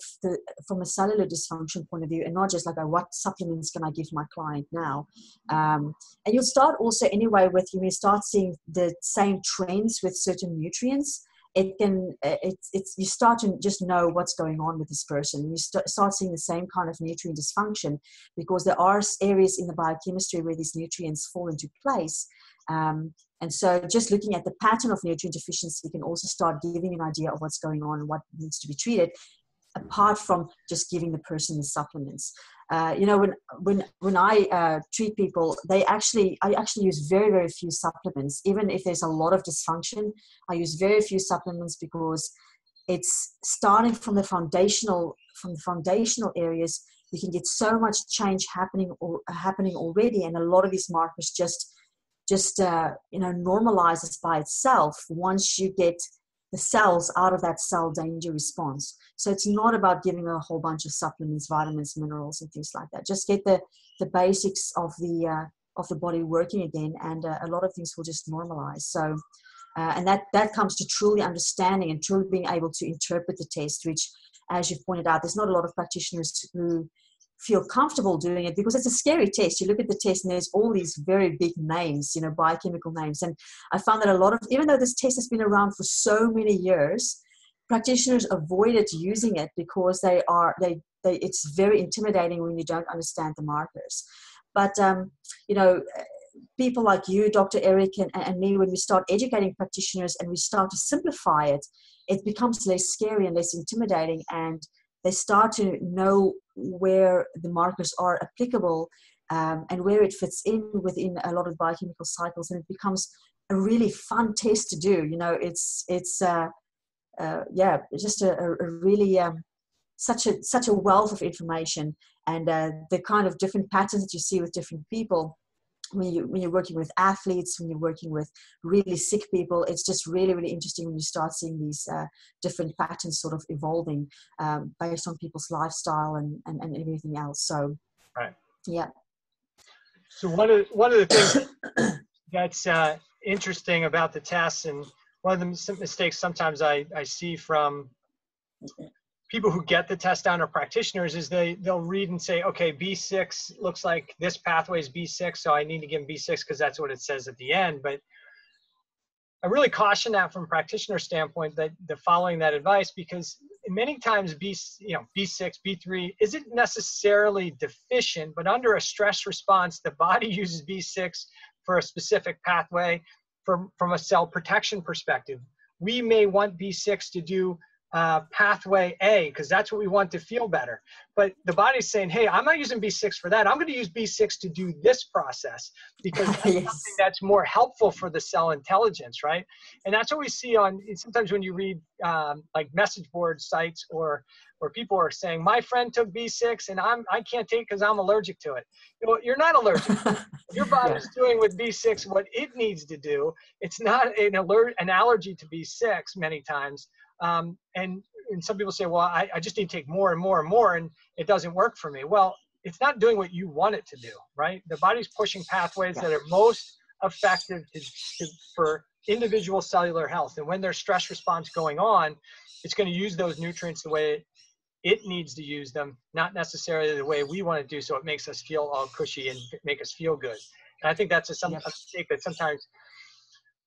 from a cellular dysfunction point of view, and not just like, what supplements can I give my client now? And you'll start also anyway with, you may start seeing the same trends with certain nutrients. You start to just know what's going on with this person. You start seeing the same kind of nutrient dysfunction, because there are areas in the biochemistry where these nutrients fall into place. And so just looking at the pattern of nutrient deficiency can also start giving an idea of what's going on and what needs to be treated, apart from just giving the person the supplements. You know, when I treat people, I actually use very, very few supplements. Even if there's a lot of dysfunction, I use very few supplements, because it's starting from the foundational areas. You can get so much change happening already, and a lot of these markers just you know, normalizes by itself once you get the cells out of that cell danger response. So it's not about giving a whole bunch of supplements, vitamins, minerals, and things like that. Just get the basics of the body working again, and a lot of things will just normalize. So and that comes to truly understanding and truly being able to interpret the test, which, as you've pointed out, there's not a lot of practitioners who feel comfortable doing it, because it's a scary test. You look at the test and there's all these very big names, you know, biochemical names. And I found that even though this test has been around for so many years, practitioners avoided using it, because it's very intimidating when you don't understand the markers. But, you know, people like you, Dr. Eric, and me, when we start educating practitioners and we start to simplify it, it becomes less scary and less intimidating, and they start to know where the markers are applicable, and where it fits within a lot of biochemical cycles, and it becomes a really fun test to do. You know, it's just a really such a wealth of information, and the kind of different patterns that you see with different people. When you're working with athletes, when you're working with really sick people, it's just really, really interesting when you start seeing these different patterns sort of evolving based on people's lifestyle and everything else. So, right. Yeah. So one of the things that's interesting about the tests, and one of the mistakes sometimes I see from people who get the test down, or practitioners, is they'll read and say, okay, B6 looks like this pathway is B6, so I need to give them B6 because that's what it says at the end. But I really caution that from a practitioner standpoint, that the following that advice, because many times B6, B3 isn't necessarily deficient, but under a stress response, the body uses B6 for a specific pathway. from a cell protection perspective. We may want B6 to do pathway A because that's what we want to feel better. But the body's saying, hey, I'm not using B6 for that. I'm going to use B6 to do this process because that's Yes. something that's more helpful for the cell intelligence, right? And that's what we see on, sometimes when you read like message board sites or people are saying, my friend took B6 and I can't take because I'm allergic to it. You're not allergic. Your body's doing with B6 what it needs to do. It's not an allergy to B6 many times. And some people say, well, I just need to take more and more and more, and it doesn't work for me. Well, it's not doing what you want it to do, right? The body's pushing pathways that are most effective for individual cellular health. And when there's stress response going on, it's going to use those nutrients the way it needs to use them, not necessarily the way we want to do, so it makes us feel all cushy and make us feel good. And I think that's a mistake that sometimes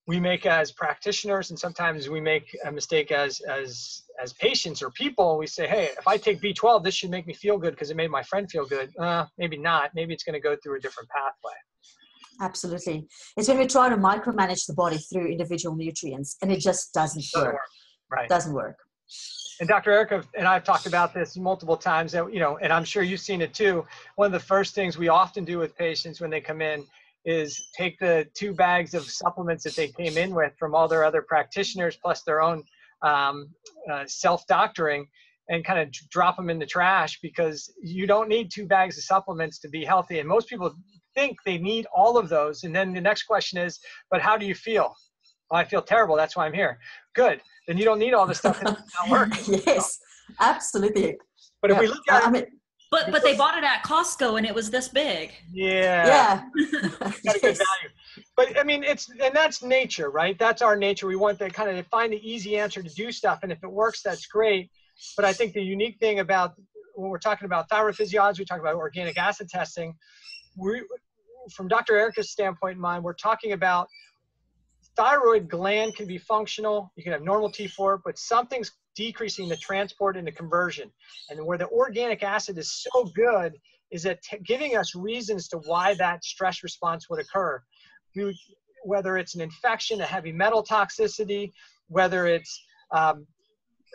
we make as practitioners, and sometimes we make a mistake as patients or people. We say, hey, if I take B12, this should make me feel good because it made my friend feel good. Maybe not. Maybe it's going to go through a different pathway. Absolutely. It's when we try to micromanage the body through individual nutrients, and it just doesn't work. Right. Doesn't work. And Dr. Erica and I have talked about this multiple times, that, and I'm sure you've seen it too. One of the first things we often do with patients when they come in is take the 2 bags of supplements that they came in with from all their other practitioners, plus their own self-doctoring, and kind of drop them in the trash, because you don't need 2 bags of supplements to be healthy. And most people think they need all of those. And then the next question is, but how do you feel? Well, I feel terrible. That's why I'm here. Good. Then you don't need all the stuff that's not working. Yes, absolutely. But if we look at it, but they bought it at Costco and it was this big. Yeah. Got a good value. But I mean, that's nature, right? That's our nature. We want to kind of find the easy answer to do stuff. And if it works, that's great. But I think the unique thing about when we're talking about thyroid physiology, we talk about organic acid testing. From Dr. Erica's standpoint in mind, we're talking about thyroid gland can be functional. You can have normal T4, but something's decreasing the transport and the conversion. And where the organic acid is so good is that giving us reasons to why that stress response would occur. Whether it's an infection, a heavy metal toxicity, whether it's a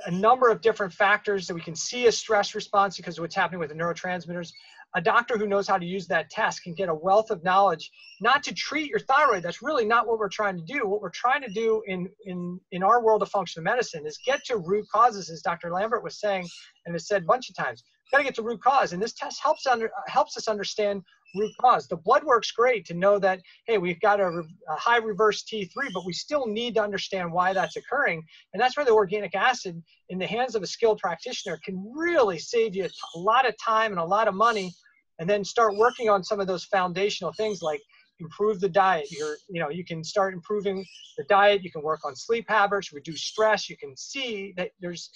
number of different factors that we can see a stress response because of what's happening with the neurotransmitters. A doctor who knows how to use that test can get a wealth of knowledge, not to treat your thyroid. That's really not what we're trying to do. What we're trying to do in our world of functional medicine is get to root causes, as Dr. Lambert was saying, and has said a bunch of times. Got to get to root cause, and this test helps us understand root cause. The blood work's great to know that, hey, we've got a high reverse T3, but we still need to understand why that's occurring. And that's where the organic acid in the hands of a skilled practitioner can really save you a lot of time and a lot of money, and then start working on some of those foundational things like improve the diet. You can start improving the diet. You can work on sleep habits, reduce stress. You can see that there's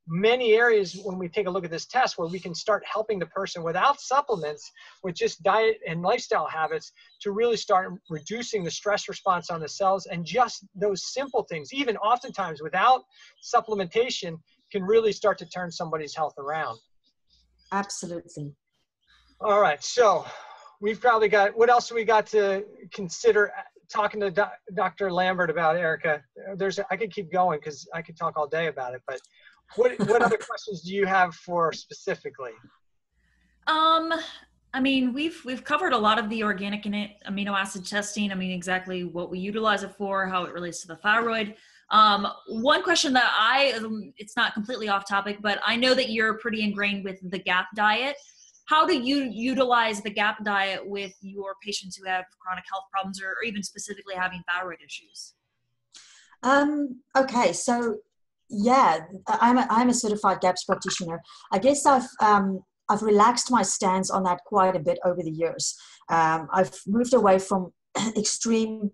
many areas when we take a look at this test where we can start helping the person without supplements, with just diet and lifestyle habits, to really start reducing the stress response on the cells. And just those simple things, even oftentimes without supplementation, can really start to turn somebody's health around. Absolutely. All right, so we've probably got, what else do we got to consider talking to Dr. Lambert about, Erica? I could keep going because I could talk all day about it, but what other questions do you have for specifically? I mean, we've covered a lot of the organic amino acid testing. I mean, exactly what we utilize it for, how it relates to the thyroid. One question that it's not completely off topic, but I know that you're pretty ingrained with the GAP diet. How do you utilize the GAP diet with your patients who have chronic health problems or even specifically having thyroid issues? Okay, so yeah, I'm a certified GAPS practitioner. I guess I've relaxed my stance on that quite a bit over the years. I've moved away from extreme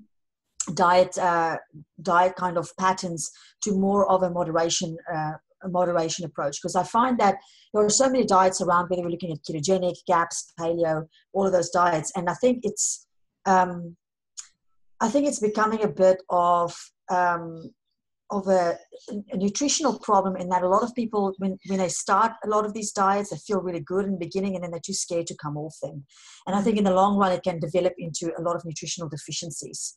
diet kind of patterns to more of a moderation approach, because I find that there are so many diets around, whether we're looking at ketogenic, GAPS, paleo, all of those diets, and I think it's becoming a bit of a nutritional problem, in that a lot of people, when they start a lot of these diets, they feel really good in the beginning, and then they're too scared to come off them. And I think in the long run, it can develop into a lot of nutritional deficiencies.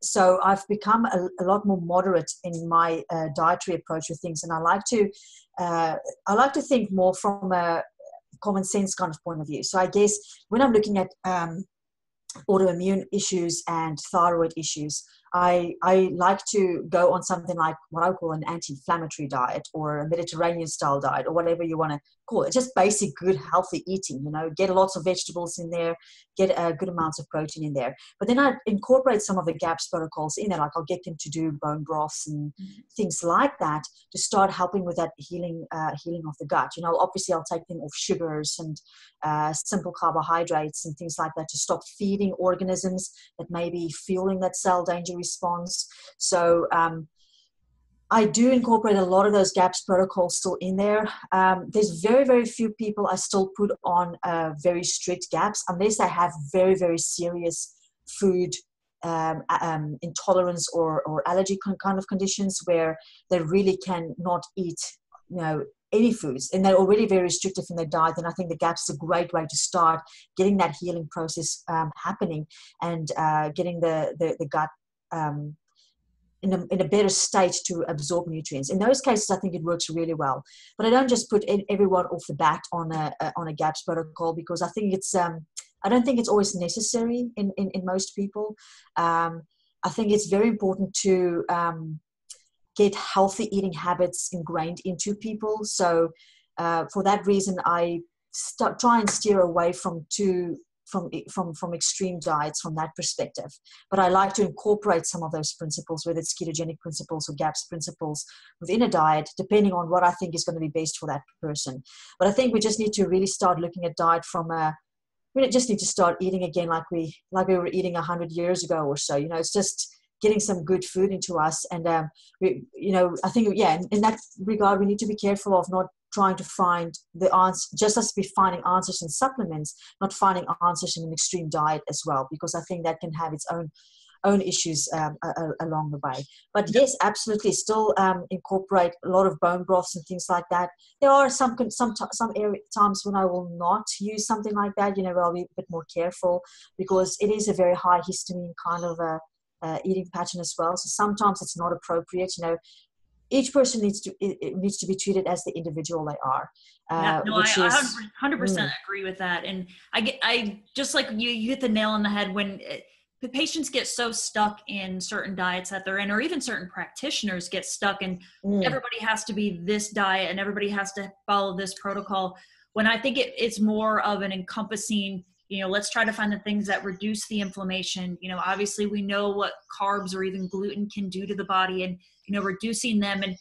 So I've become a lot more moderate in my dietary approach with things, and I like to think more from a common sense kind of point of view. So I guess when I'm looking at autoimmune issues and thyroid issues, I like to go on something like what I call an anti-inflammatory diet, or a Mediterranean style diet, or whatever you want to call it. Just basic, good, healthy eating, get lots of vegetables in there, get good amounts of protein in there. But then I incorporate some of the GAPS protocols in there, like I'll get them to do bone broths and things like that to start helping with that healing of the gut. Obviously I'll take them off sugars and simple carbohydrates and things like that to stop feeding organisms that may be fueling that cell danger response. So I do incorporate a lot of those GAPS protocols still in there. There's very, very few people I still put on very strict GAPS unless they have very, very serious food intolerance or allergy kind of conditions where they really cannot eat, any foods, and they're already very restrictive in their diet. Then I think the GAPS is a great way to start getting that healing process happening and getting the gut in a better state to absorb nutrients. In those cases, I think it works really well. But I don't just put everyone off the bat on a GAPS protocol, because I think it's I don't think it's always necessary in most people. I think it's very important to get healthy eating habits ingrained into people. So for that reason, I try and steer away from extreme diets from that perspective. But I like to incorporate some of those principles, whether it's ketogenic principles or GAPS principles, within a diet, depending on what I think is going to be best for that person. But I think we just need to really start looking at diet from we just need to start eating again like we were eating 100 years ago or so. It's just getting some good food into us. And, I think, in that regard, we need to be careful of not trying to find the answer, just as we finding answers in supplements, not finding answers in an extreme diet as well, because I think that can have its own issues along the way. But yes, absolutely, still incorporate a lot of bone broths and things like that. There are some times when I will not use something like that, where I'll be a bit more careful, because it is a very high histamine kind of eating pattern as well. So sometimes it's not appropriate. Each person needs to be treated as the individual they are. I 100% agree with that. And I just like you hit the nail on the head when the patients get so stuck in certain diets that they're in, or even certain practitioners get stuck in everybody has to be this diet and everybody has to follow this protocol. When I think it's more of an encompassing, let's try to find the things that reduce the inflammation. Obviously we know what carbs or even gluten can do to the body, and, reducing them and,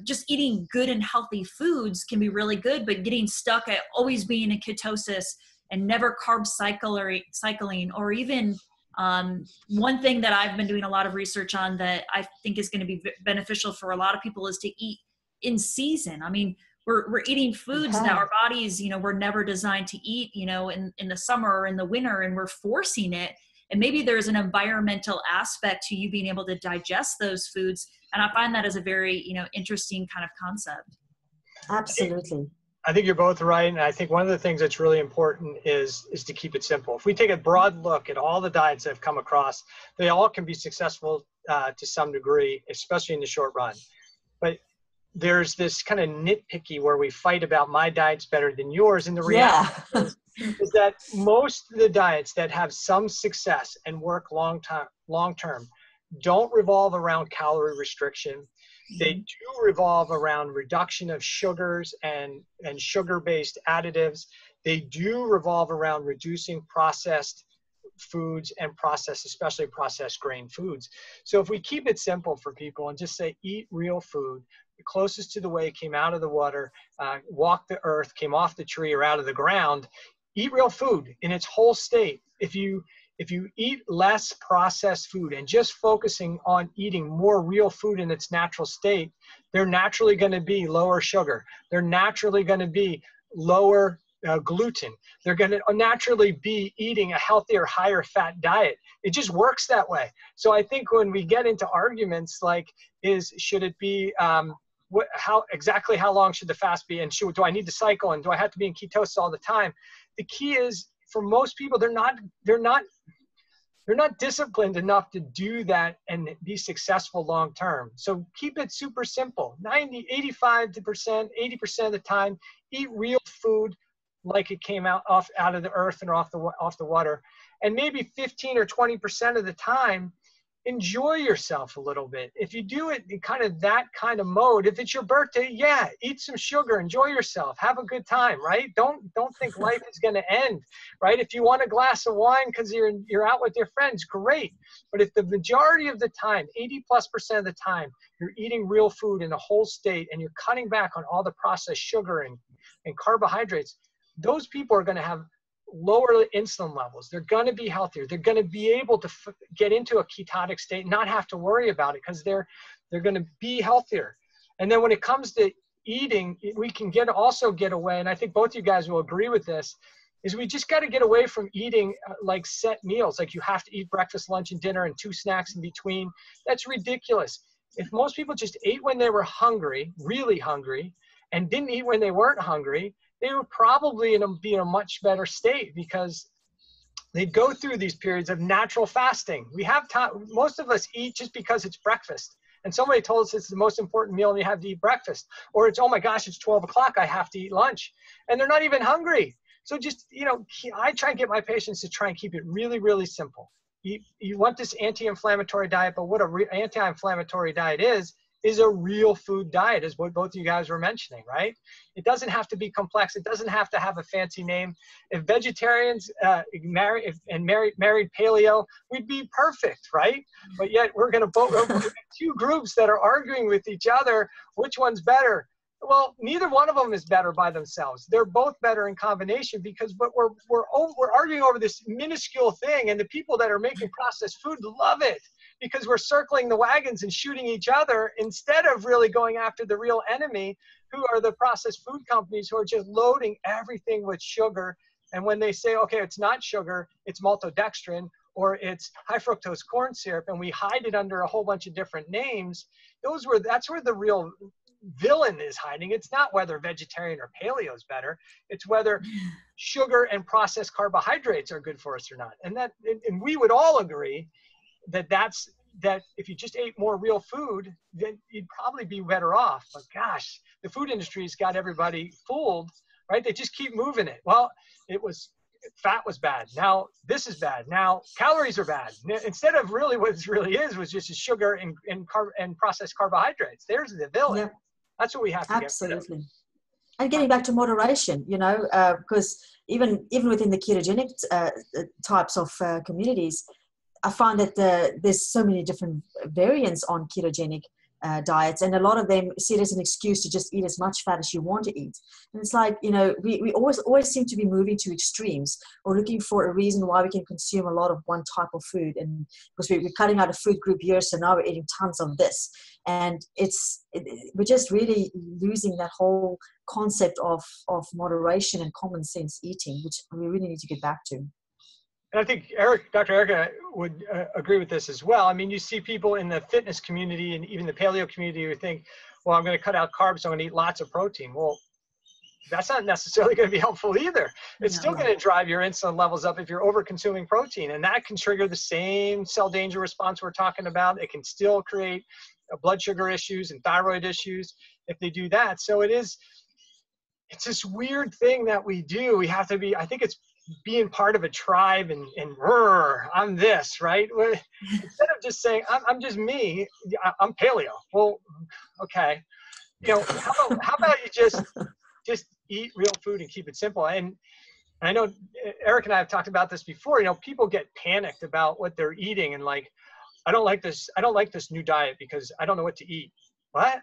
just eating good and healthy foods can be really good, but getting stuck at always being in ketosis and never carb cycling, or even one thing that I've been doing a lot of research on that I think is going to be beneficial for a lot of people is to eat in season. I mean, we're eating foods that our bodies, were never designed to eat, in the summer or in the winter, and we're forcing it. And maybe there's an environmental aspect to you being able to digest those foods. And I find that as a very, interesting kind of concept. Absolutely. I think you're both right. And I think one of the things that's really important is to keep it simple. If we take a broad look at all the diets that I've come across, they all can be successful to some degree, especially in the short run. But there's this kind of nitpicky where we fight about my diet's better than yours. And the reality is that most of the diets that have some success and work long term don't revolve around calorie restriction. They do revolve around reduction of sugars and sugar-based additives. They do revolve around reducing processed foods and especially processed grain foods. So if we keep it simple for people and just say, eat real food, the closest to the way it came out of the water, walked the earth, came off the tree or out of the ground, eat real food in its whole state. If you eat less processed food and just focusing on eating more real food in its natural state, they're naturally going to be lower sugar. They're naturally going to be lower gluten. They're going to naturally be eating a healthier, higher fat diet. It just works that way. So I think when we get into arguments like, should it be, how long should the fast be? And do I need to cycle? And do I have to be in ketosis all the time? The key is, for most people, they're not they're not disciplined enough to do that and be successful long term. So keep it super simple. 85%, 80% of the time, eat real food like it came out of the earth and off the water. And maybe 15 or 20% of the time, enjoy yourself a little bit. If you do it in kind of that kind of mode, if it's your birthday, yeah, eat some sugar, enjoy yourself, have a good time, right? Don't think life is going to end, right? If you want a glass of wine because you're out with your friends, great. But if the majority of the time, 80+% of the time, you're eating real food in a whole state and you're cutting back on all the processed sugar and carbohydrates, those people are going to have lower insulin levels. They're going to be healthier. They're going to be able to get into a ketotic state and not have to worry about it because they're going to be healthier. And then when it comes to eating, we can also get away, and I think both you guys will agree with this, is we just got to get away from eating like set meals. Like you have to eat breakfast, lunch, and dinner and 2 snacks in between. That's ridiculous. If most people just ate when they were hungry, really hungry, and didn't eat when they weren't hungry, they would probably be in a much better state because they'd go through these periods of natural fasting. We have time. Most of us eat just because it's breakfast. And somebody told us it's the most important meal and you have to eat breakfast. Or it's, oh my gosh, it's 12 o'clock, I have to eat lunch. And they're not even hungry. So just, I try and get my patients to try and keep it really, really simple. You want this anti-inflammatory diet, but what an anti-inflammatory diet is a real food diet, is what both of you guys were mentioning, right? It doesn't have to be complex. It doesn't have to have a fancy name. If vegetarians married paleo, we'd be perfect, right? But yet we're going to both 2 groups that are arguing with each other. Which one's better? Well, neither one of them is better by themselves. They're both better in combination because we're arguing over this minuscule thing, and the people that are making processed food love it because we're circling the wagons and shooting each other instead of really going after the real enemy, who are the processed food companies who are just loading everything with sugar. And when they say, okay, it's not sugar, it's maltodextrin, or it's high fructose corn syrup, and we hide it under a whole bunch of different names, that's where the real villain is hiding. It's not whether vegetarian or paleo is better. It's whether sugar and processed carbohydrates are good for us or not. And we would all agree that if you just ate more real food, then you'd probably be better off. But gosh, the food industry's got everybody fooled, right? They just keep moving it. Well, fat was bad. Now this is bad. Now calories are bad. Instead of really what it really is was just sugar and processed carbohydrates. There's the villain. Yeah. That's what we have to Absolutely. get rid of. And getting back to moderation, because even within the ketogenic types of communities, I find that there's so many different variants on ketogenic diets, and a lot of them see it as an excuse to just eat as much fat as you want to eat. And it's like, we always seem to be moving to extremes or looking for a reason why we can consume a lot of one type of food. And because we're cutting out a food group here, so now we're eating tons of this. And we're just really losing that whole concept of moderation and common sense eating, which we really need to get back to. And I think Dr. Erica would agree with this as well. I mean, you see people in the fitness community and even the paleo community who think, well, I'm going to cut out carbs, so I'm going to eat lots of protein. Well, that's not necessarily going to be helpful either. It's still going to drive your insulin levels up if you're over consuming protein. And that can trigger the same cell danger response we're talking about. It can still create blood sugar issues and thyroid issues if they do that. So it's this weird thing that we do. We have to be, I think it's being part of a tribe and I'm this, right? Instead of just saying, I'm just me, I'm paleo. Well, okay. How about you just eat real food and keep it simple? And I know Eric and I have talked about this before. People get panicked about what they're eating and like, I don't like this new diet because I don't know what to eat. What?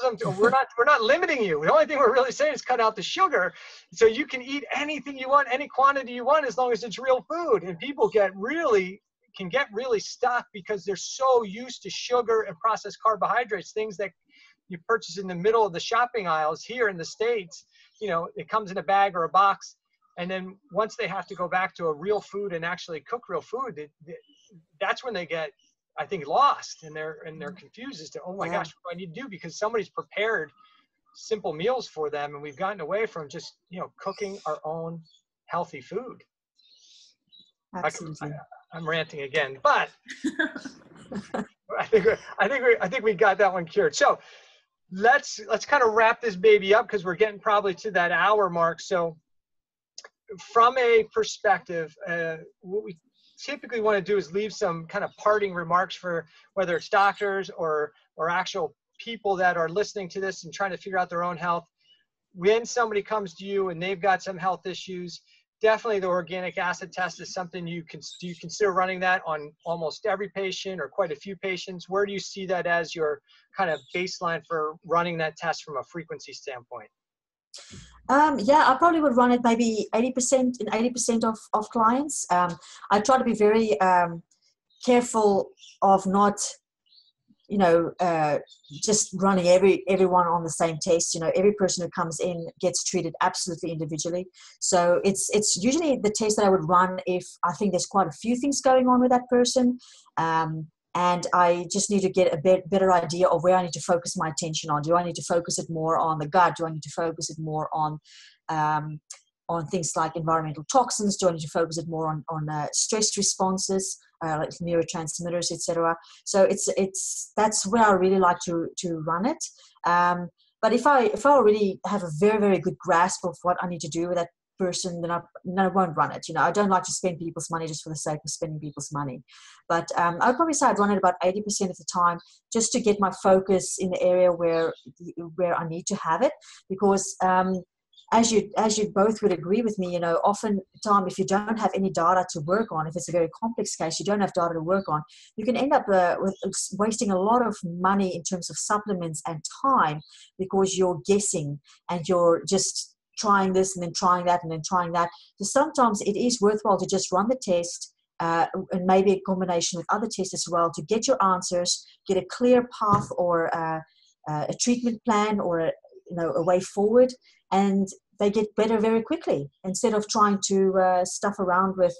We're not limiting you. The only thing we're really saying is cut out the sugar so you can eat anything you want, any quantity you want, as long as it's real food. And people can get really stuck because they're so used to sugar and processed carbohydrates, things that you purchase in the middle of the shopping aisles here in the States. It comes in a bag or a box. And then once they have to go back to a real food and actually cook real food, that's when they get, I think, lost and they're confused as to, oh my gosh, what do I need to do? Because somebody's prepared simple meals for them, and we've gotten away from just cooking our own healthy food. Absolutely. I'm ranting again, but I think we got that one cured. So let's kind of wrap this baby up because we're getting probably to that hour mark. So from a perspective, what we typically want to do is leave some kind of parting remarks for whether it's doctors or actual people that are listening to this and trying to figure out their own health. When somebody comes to you and they've got some health issues, definitely the organic acid test is something you consider running that on almost every patient or quite a few patients. Where do you see that as your kind of baseline for running that test from a frequency standpoint? Yeah, I probably would run it maybe 80% in 80% of clients. I try to be very careful of not, just running everyone on the same test. Every person who comes in gets treated absolutely individually. So it's usually the test that I would run if I think there's quite a few things going on with that person. And I just need to get a better idea of where I need to focus my attention on. Do I need to focus it more on the gut? Do I need to focus it more on things like environmental toxins? Do I need to focus it more on stress responses, like neurotransmitters, etc.? So that's where I really like to run it. But if I already have a very, very good grasp of what I need to do with that person, then I won't run it. I don't like to spend people's money just for the sake of spending people's money. But I'd probably say I'd run it about 80% of the time just to get my focus in the area where I need to have it. Because as you both would agree with me, often time if you don't have any data to work on, if it's a very complex case, you don't have data to work on, you can end up with wasting a lot of money in terms of supplements and time because you're guessing and you're just trying this and then trying that and then trying that. So sometimes it is worthwhile to just run the test and maybe a combination with other tests as well to get your answers, get a clear path or a treatment plan or a way forward, and they get better very quickly instead of trying to stuff around with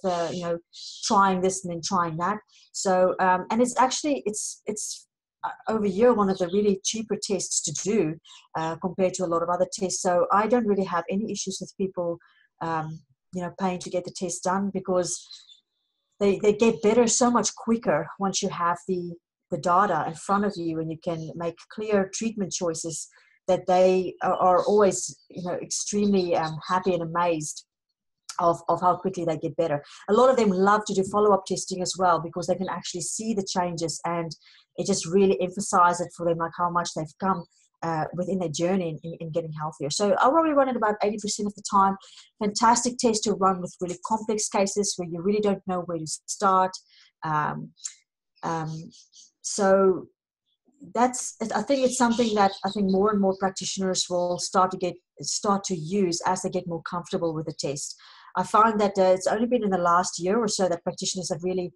trying this and then trying that. So and it's actually it's over here one of the really cheaper tests to do compared to a lot of other tests. So I don't really have any issues with people paying to get the test done because they get better so much quicker once you have the data in front of you and you can make clear treatment choices that they are always extremely happy and amazed of how quickly they get better. A lot of them love to do follow-up testing as well because they can actually see the changes and it just really emphasizes it for them, like how much they've come within their journey in getting healthier. So I'll probably run it about 80% of the time. Fantastic test to run with really complex cases where you really don't know where to start. So I think it's something that I think more and more practitioners will start to use as they get more comfortable with the test. I find that it's only been in the last year or so that practitioners have really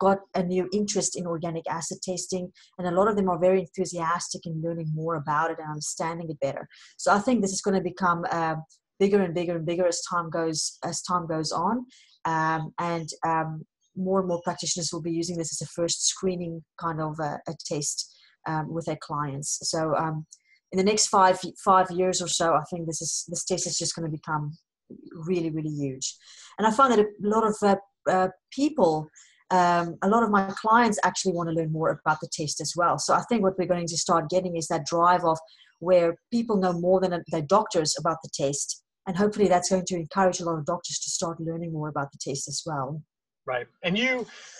got a new interest in organic acid testing, and a lot of them are very enthusiastic in learning more about it and understanding it better. So I think this is going to become bigger and bigger and bigger as time goes on, and more and more practitioners will be using this as a first screening kind of a test with their clients. So in the next five years or so, I think this test is just going to become really, really huge. And I find that a lot of people, a lot of my clients actually want to learn more about the test as well. So I think what we're going to start getting is that drive of where people know more than their doctors about the test. And hopefully that's going to encourage a lot of doctors to start learning more about the test as well. Right. And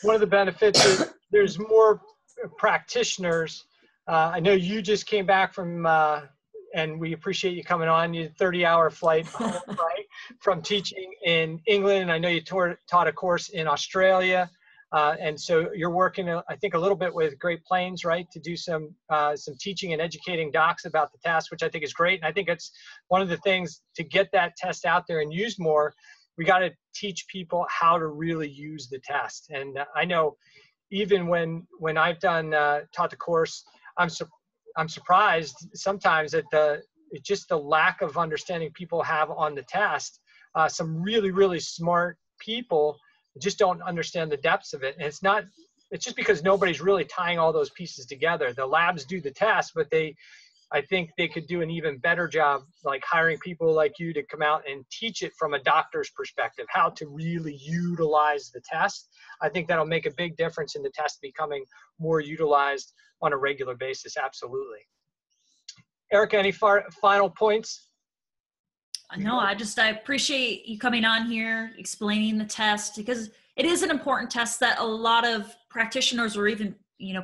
one of the benefits is there's more practitioners. I know you just came back from, and we appreciate you coming on. You 30-hour flight home, right, from teaching in England. I know you taught a course in Australia. And so you're working, I think, a little bit with Great Plains, right, to do some teaching and educating docs about the test, which I think is great. And I think it's one of the things to get that test out there and used more. We got to teach people how to really use the test. And I know even when I've taught the course, I'm surprised sometimes at just the lack of understanding people have on the test. Some really, really smart people just don't understand the depths of it. And it's just because nobody's really tying all those pieces together. The labs do the test, but I think they could do an even better job, like hiring people like you to come out and teach it from a doctor's perspective, how to really utilize the test. I think that'll make a big difference in the test becoming more utilized on a regular basis. Absolutely. Erica, any final points? No, I appreciate you coming on here, explaining the test, because it is an important test that a lot of practitioners or even,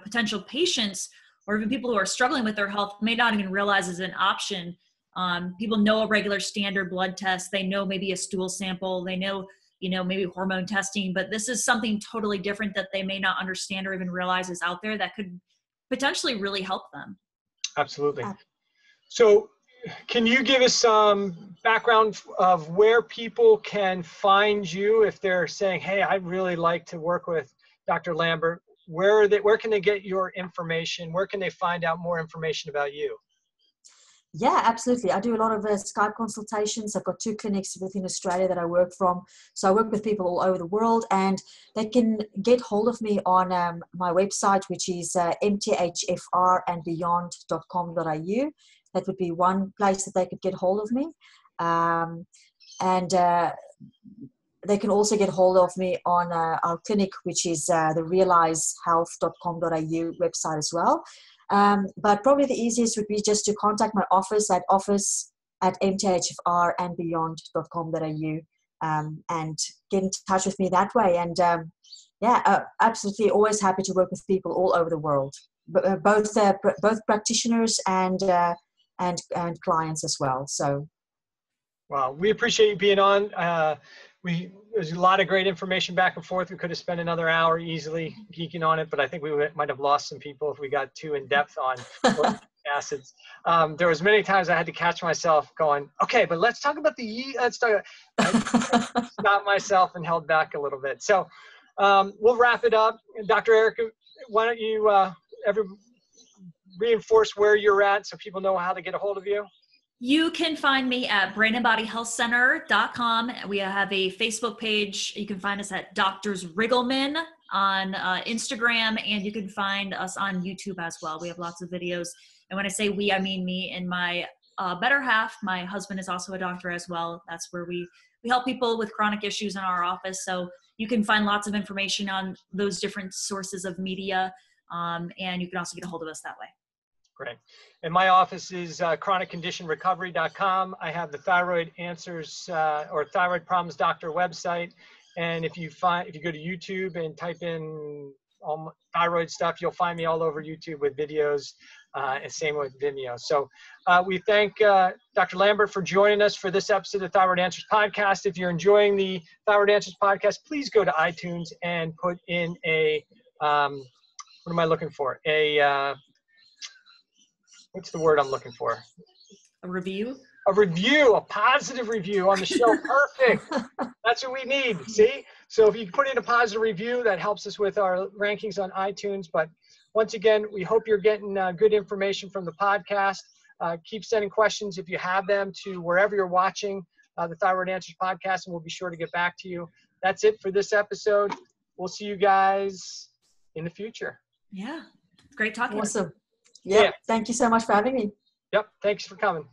potential patients or even people who are struggling with their health may not even realize is an option. People know a regular standard blood test. They know maybe a stool sample. They know, maybe hormone testing, but this is something totally different that they may not understand or even realize is out there that could potentially really help them. Absolutely. So can you give us some background of where people can find you if they're saying, hey, I'd really like to work with Dr. Lambert? Where can they get your information? Where can they find out more information about you? Yeah, absolutely. I do a lot of Skype consultations. I've got 2 clinics within Australia that I work from. So I work with people all over the world, and they can get hold of me on my website, which is mthfrandbeyond.com.au. That would be one place that they could get hold of me. They can also get hold of me on our clinic, which is the realizehealth.com.au website as well. But probably the easiest would be just to contact my office at mthfrandbeyond.com.au and get in touch with me that way. And absolutely always happy to work with people all over the world, both practitioners and clients as well. So, well, we appreciate you being on. There's a lot of great information back and forth. We could have spent another hour easily geeking on it, but I think we might have lost some people if we got too in depth on acids. There was many times I had to catch myself going, okay, but let's talk about let's talk. I stopped myself and held back a little bit. So we'll wrap it up. Dr. Erica, why don't you reinforce where you're at so people know how to get a hold of you? You can find me at brainandbodyhealthcenter.com. We have a Facebook page. You can find us at Doctors Riggleman on Instagram, and you can find us on YouTube as well. We have lots of videos. And when I say we, I mean me and my better half. My husband is also a doctor as well. That's where we help people with chronic issues in our office. So you can find lots of information on those different sources of media, and you can also get a hold of us that way. Great. And my office is chronicconditionrecovery.com. I have the Thyroid Answers or Thyroid Problems Doctor website. And if you go to YouTube and type in thyroid stuff, you'll find me all over YouTube with videos, and same with Vimeo. So we thank Dr. Lambert for joining us for this episode of Thyroid Answers Podcast. If you're enjoying the Thyroid Answers Podcast, please go to iTunes and put in what am I looking for? What's the word I'm looking for? A review? A review, a positive review on the show. Perfect. That's what we need. See? So if you put in a positive review, that helps us with our rankings on iTunes. But once again, we hope you're getting good information from the podcast. Keep sending questions if you have them to wherever you're watching the Thyroid Answers Podcast, and we'll be sure to get back to you. That's it for this episode. We'll see you guys in the future. Yeah. Great talking. Awesome. Yeah. Thank you so much for having me. Yep. Thanks for coming.